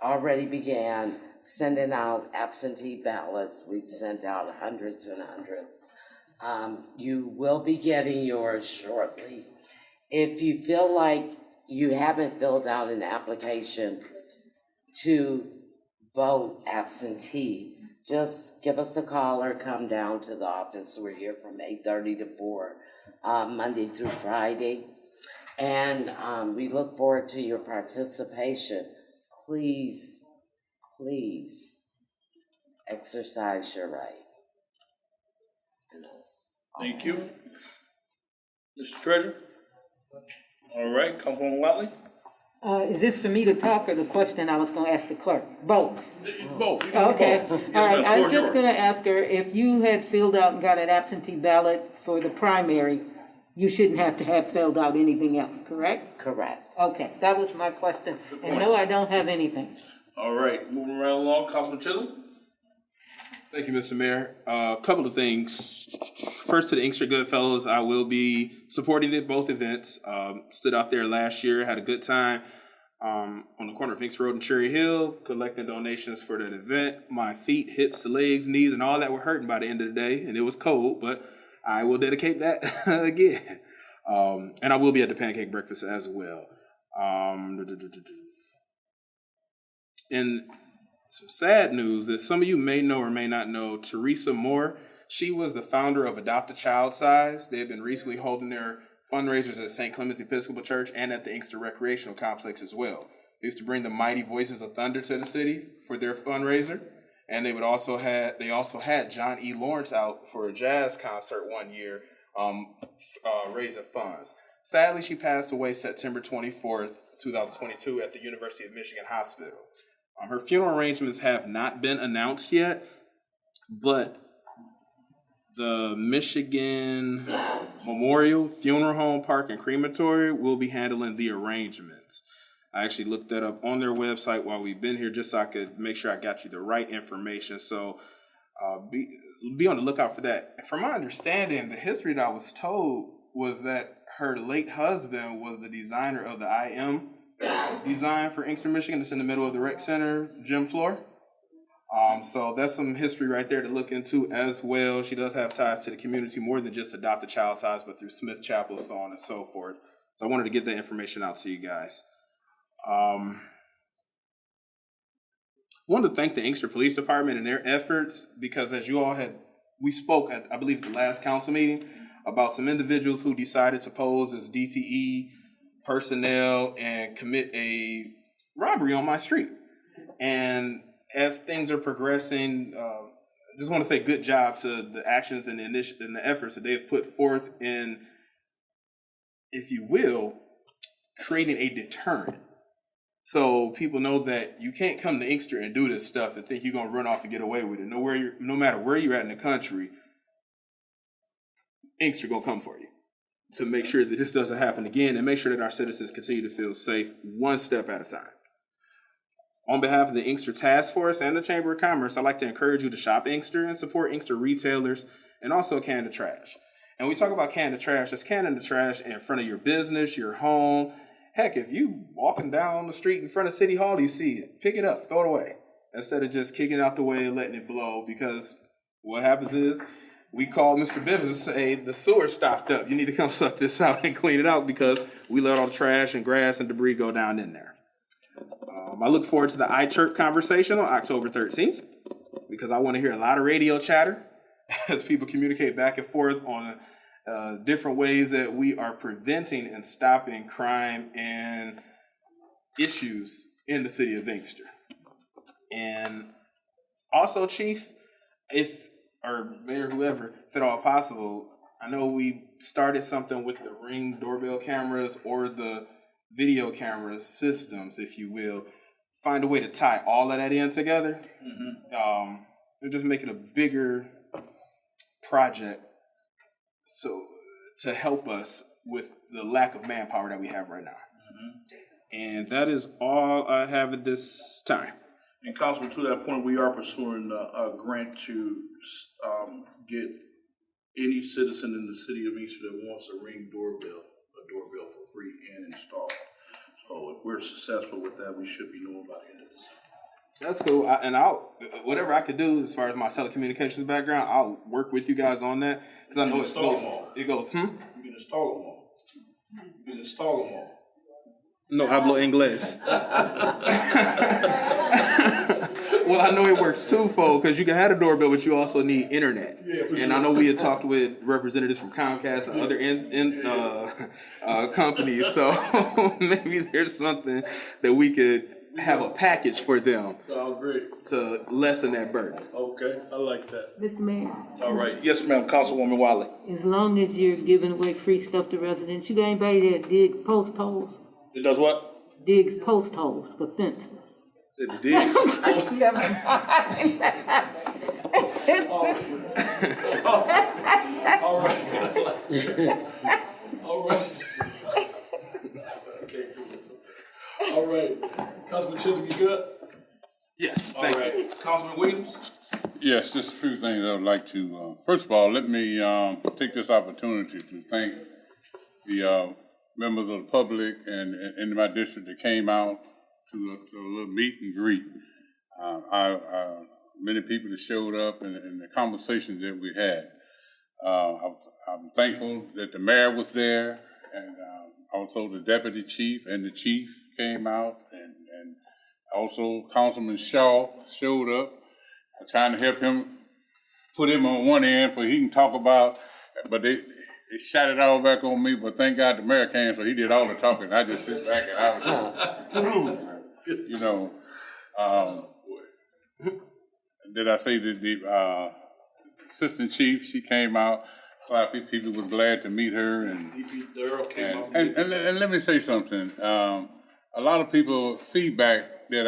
already began sending out absentee ballots. We've sent out hundreds and hundreds. You will be getting yours shortly. If you feel like you haven't filled out an application to vote absentee, just give us a call or come down to the office. We're here from 8:30 to 4, Monday through Friday. And we look forward to your participation. Please please exercise your right. Thank you. Mr. Treasurer? All right, Councilwoman Watley? Is this for me to talk or the question I was gonna ask the clerk? Both? Both. You can do Okay, both. all Yes, right, ma'am. I Floor was is just yours. gonna ask her, if you had filled out and got an absentee ballot for the primary, you shouldn't have to have filled out anything else, correct? Correct. Okay, that was my question. And no, I don't have anything. All right, moving right along, Councilman Chisholm? Thank you, Mr. Mayor. A couple of things. First, to the Inkster Goodfellows, I will be supporting it, both events. Stood out there last year, had a good time on the corner of Inkster Road and Cherry Hill, collecting donations for that event. My feet, hips, legs, knees, and all that were hurting by the end of the day, and it was cold, but I will dedicate that again. And I will be at the pancake breakfast as well. And some sad news that some of you may know or may not know, Teresa Moore, she was the founder of Adopt a Child Size. They have been recently holding their fundraisers at St. Clement's Episcopal Church and at the Inkster Recreational Complex as well. They used to bring the Mighty Voices of Thunder to the city for their fundraiser. And they also had John E. Lawrence out for a jazz concert one year, raising funds. Sadly, she passed away September 24th, 2022 at the University of Michigan Hospital. Her funeral arrangements have not been announced yet, but the Michigan Memorial Funeral Home, Park, and Crematory will be handling the arrangements. I actually looked that up on their website while we've been here just so I could make sure I got you the right information. So be on the lookout for that. From my understanding, the history that I was told was that her late husband was the designer of the IM design for Inkster, Michigan. It's in the middle of the rec center gym floor. So that's some history right there to look into as well. She does have ties to the community more than just Adopt a Child Size, but through Smith Chapel, so on and so forth. So I wanted to get that information out to you guys. Wanted to thank the Inkster Police Department and their efforts, because as you all we spoke at, I believe, the last council meeting about some individuals who decided to pose as DTE personnel and commit a robbery on my street. And as things are progressing, just want to say good job to the actions and the efforts that they've put forth in, if you will, creating a deterrent. So people know that you can't come to Inkster and do this stuff and think you're going to run off and get away with it. No matter where you're at in the country, Inkster going to come for you to make sure that this doesn't happen again and make sure that our citizens continue to feel safe one step at a time. On behalf of the Inkster Task Force and the Chamber of Commerce, I'd like to encourage you to shop Inkster and support Inkster retailers and also Can the Trash. And we talk about Can the Trash, that's canning the trash in front of your business, your home. Heck, if you walking down the street in front of City Hall, you see it, pick it up, throw it away, instead of just kicking it out the way and letting it blow, because what happens is we call Mr. Bivens and say, the sewer stopped up. You need to come suck this out and clean it out because we let all the trash and grass and debris go down in there. I look forward to the iChirp conversation on October 13th because I want to hear a lot of radio chatter as people communicate back and forth on different ways that we are preventing and stopping crime and issues in the city of Inkster. And also, Chief, or Mayor, whoever, if at all possible, I know we started something with the Ring doorbell cameras or the video camera systems, if you will. Find a way to tie all of that in together. And just make it a bigger project so to help us with the lack of manpower that we have right now. And that is all I have at this time. And Councilman, to that point, we are pursuing a grant to get any citizen in the city of Inkster that wants a Ring doorbell for free and installed. So if we're successful with that, we should be knowing by the end of this. That's cool. I'll whatever I could do as far as my telecommunications background, I'll work with you guys on that because I know it goes. You can install them all. You can install them all. No hablo inglés. Well, I know it works twofold because you can have a doorbell, but you also need internet. Yeah, for sure. I know we had talked with representatives from Comcast and other companies, so maybe there's something that we could have a package for them Sounds great. to lessen that burden. Okay, I like that. Mr. Mayor, All right, yes, ma'am, Councilwoman Wiley. as long as you're giving away free stuff to residents, you got anybody that digs post holes? It does what? Digs post holes for fences. It digs. Never mind. All right. All right. All right. Councilman Chisholm, you good? Yes, All right. Councilman Williams? Yes, just a few things I would like to, first of all, let me take this opportunity to thank the members of the public and in my district that came out to a little meet and greet. Many people that showed up and the conversations that we had. I'm thankful that the mayor was there and also the deputy chief and the chief came out and also Councilman Shaw showed up. I'm trying to help him, put him on one end so he can talk about, but they shot it all back on me, but thank God the mayor came, so he did all the talking. I just sit back and I was, you know, did I say that the assistant chief, she came out, so a few people was glad to meet her and let me say something. A lot of people feedback that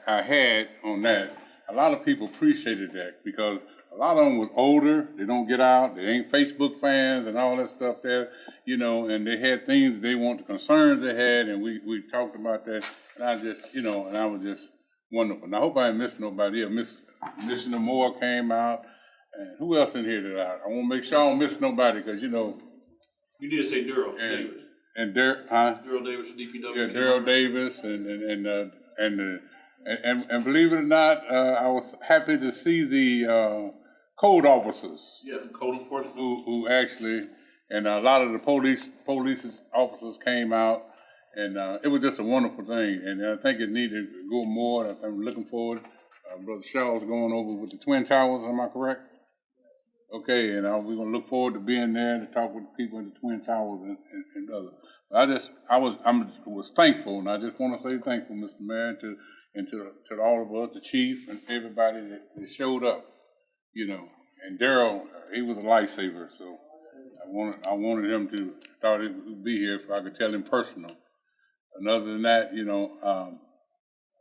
I had on that, a lot of people appreciated that because a lot of them was older, they don't get out, they ain't Facebook fans and all that stuff there, you know, and they had things that they want, the concerns they had, and we talked about that, and I just, you know, and I was just wonderful. And I hope I didn't miss nobody. Commissioner Moore came out, and who else in here that I want to make sure I don't miss nobody, because, you know. You did say Daryl Davis. And Daryl Davis, DPW. Yeah, Daryl Davis, and believe it or not, I was happy to see the code officers. Yeah, code enforcement. Who actually, and a lot of the police officers came out, and it was just a wonderful thing. And I think it needed to go more. I'm looking forward. Brother Shaw's going over with the Twin Towers. Am I correct? Okay, and we're gonna look forward to being there to talk with the people in the Twin Towers and others. But I was thankful, and I just want to say thankful, Mr. Mayor, to all of us, the chief, and everybody that showed up. You know, and Daryl, he was a lifesaver, so I wanted him to thought he would be here if I could tell him personal. And other than that, you know,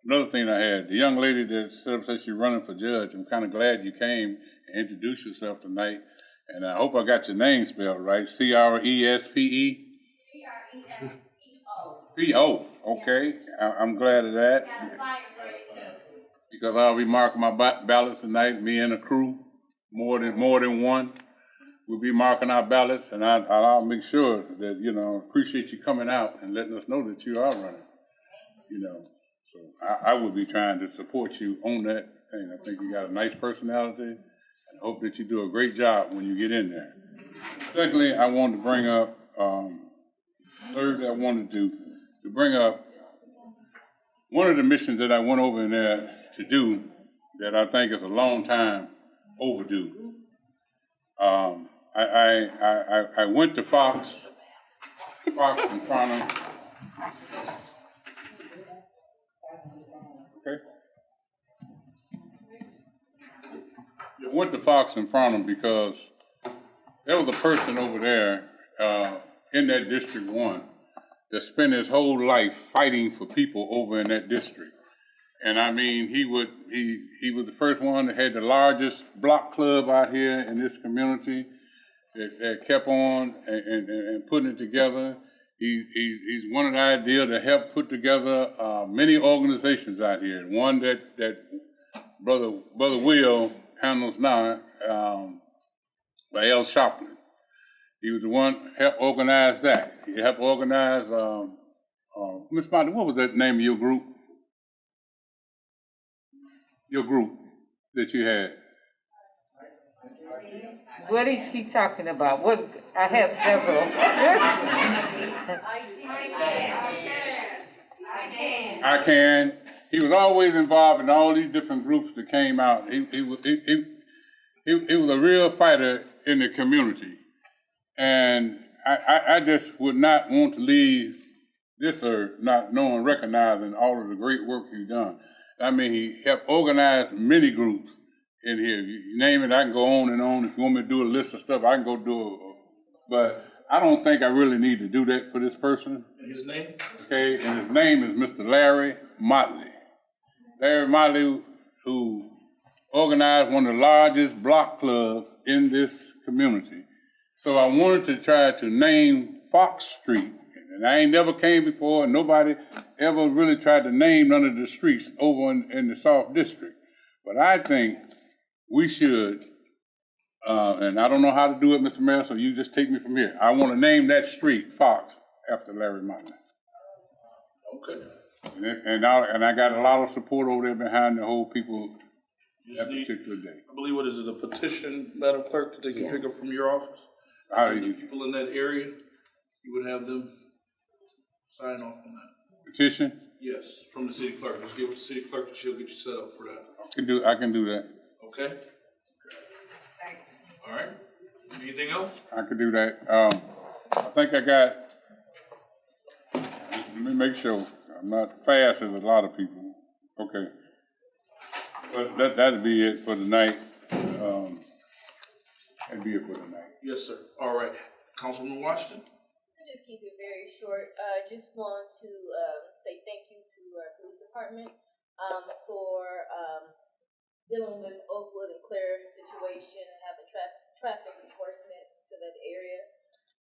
another thing I had, the young lady that said she's running for judge, I'm kind of glad you came and introduced yourself tonight. And I hope I got your name spelled right. Crespe? P-O, okay. I'm glad of that. Because I'll be marking my ballots tonight, me and a crew, more than one. We'll be marking our ballots, and I'll make sure that, you know, appreciate you coming out and letting us know that you are running, you know. So I will be trying to support you on that thing. I think you got a nice personality, and I hope that you do a great job when you get in there. Secondly, I wanted to bring up, thirdly, I wanted to bring up one of the missions that I went over in there to do that I think is a long time overdue. I went to Fox and Farnham. Okay. I went to Fox and Farnham because there was a person over there in that District 1 that spent his whole life fighting for people over in that district. And I mean, he was the first one that had the largest block club out here in this community that kept on and putting it together. He's one of the idea to help put together many organizations out here. One that Brother Will handles now by L. Shoplin. He was the one who helped organize that. He helped organize, Ms. Martin, what was that name of your group? Your group that you had? What is she talking about? What, I have several. I can. He was always involved in all these different groups that came out. He was a real fighter in the community. And I just would not want to leave this or not knowing, recognizing all of the great work you've done. I mean, he helped organize many groups in here. You name it, I can go on and on. If you want me to do a list of stuff, I can go do it. But I don't think I really need to do that for this person. And his name? Okay, and his name is Mr. Larry Motley. Larry Motley, who organized one of the largest block clubs in this community. So I wanted to try to name Fox Street. And I ain't never came before, and nobody ever really tried to name none of the streets over in the South District. But I think we should, and I don't know how to do it, Mr. Mayor, so you just take me from here. I want to name that street Fox after Larry Motley. Okay. And I got a lot of support over there behind the whole people that particular day. I believe, what is it, a petition, Madam Clerk, that they can pick up from your office? The people in that area, you would have them sign off on that. Petition? Yes, from the city clerk. Just give it to the city clerk and she'll get you set up for that. I can do that. Okay? All right. Anything else? I can do that. I think I got, let me make sure. I'm not fast as a lot of people. Okay. But that'd be it for tonight. That'd be it for tonight. Yes, sir. All right. Councilman Washington? Just keep it very short. Just want to say thank you to our police department for dealing with Oakwood and Claire situation and having traffic enforcement to that area.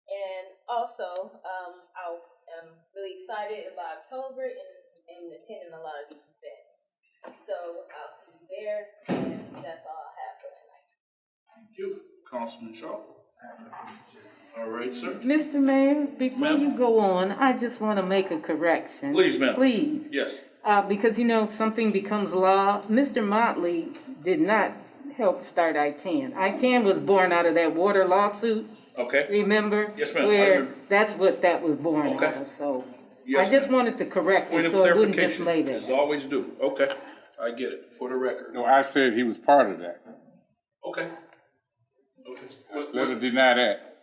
And also, I am really excited about October and attending a lot of these events. So I'll see you there, and that's all I have for tonight. Thank you. Councilman Shaw? All right, sir. Mr. Mayor, before you go on, I just want to make a correction. Please, ma'am. Please. Yes. Because, something becomes law. Mr. Motley did not help start ICANN. ICANN was born out of that water lawsuit. Okay. Remember? Yes, ma'am. Where that's what that was born out of. So Yes, I just wanted to correct Point it of so it wouldn't just clarification, lay there. as always do. Okay. I get it. For the record. No, I said he was part of that. Okay. Okay. Let her deny that.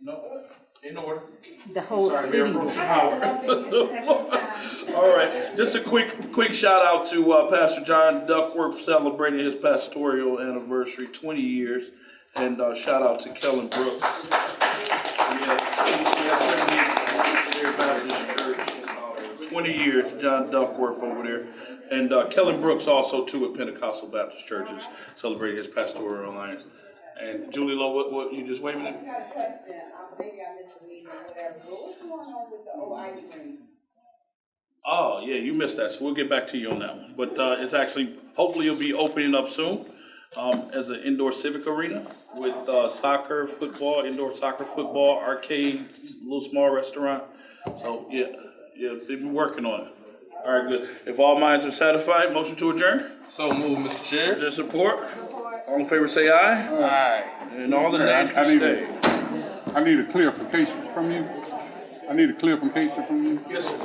No, in order. The whole Sorry, city. Mayor Pro Tem Howard. All right, just a quick shout out to Pastor John Duckworth celebrating his pastoral anniversary, 20 years, and shout out to Kellen Brooks. Baptist Church, 20 years, John Duckworth over there, and Kellen Brooks also too at Pentecostal Baptist Churches celebrating his pastoral alliance. And Julie Lowe, what you just wait a minute? I got a question. Maybe I missed a meeting or whatever, but what's going on with the OIG? Oh, yeah, you missed that, so we'll get back to you on that one. But it's actually, hopefully it'll be opening up soon as an indoor civic arena with soccer, football, indoor soccer, football, arcade, little small restaurant. So, yeah, they've been working on it. All right, good. If all minds are satisfied, motion to adjourn? So moved, Mr. Chair. Is there support? All in favor say aye. Aye. And all the nays can stay. I need a clarification from you. Yes, sir.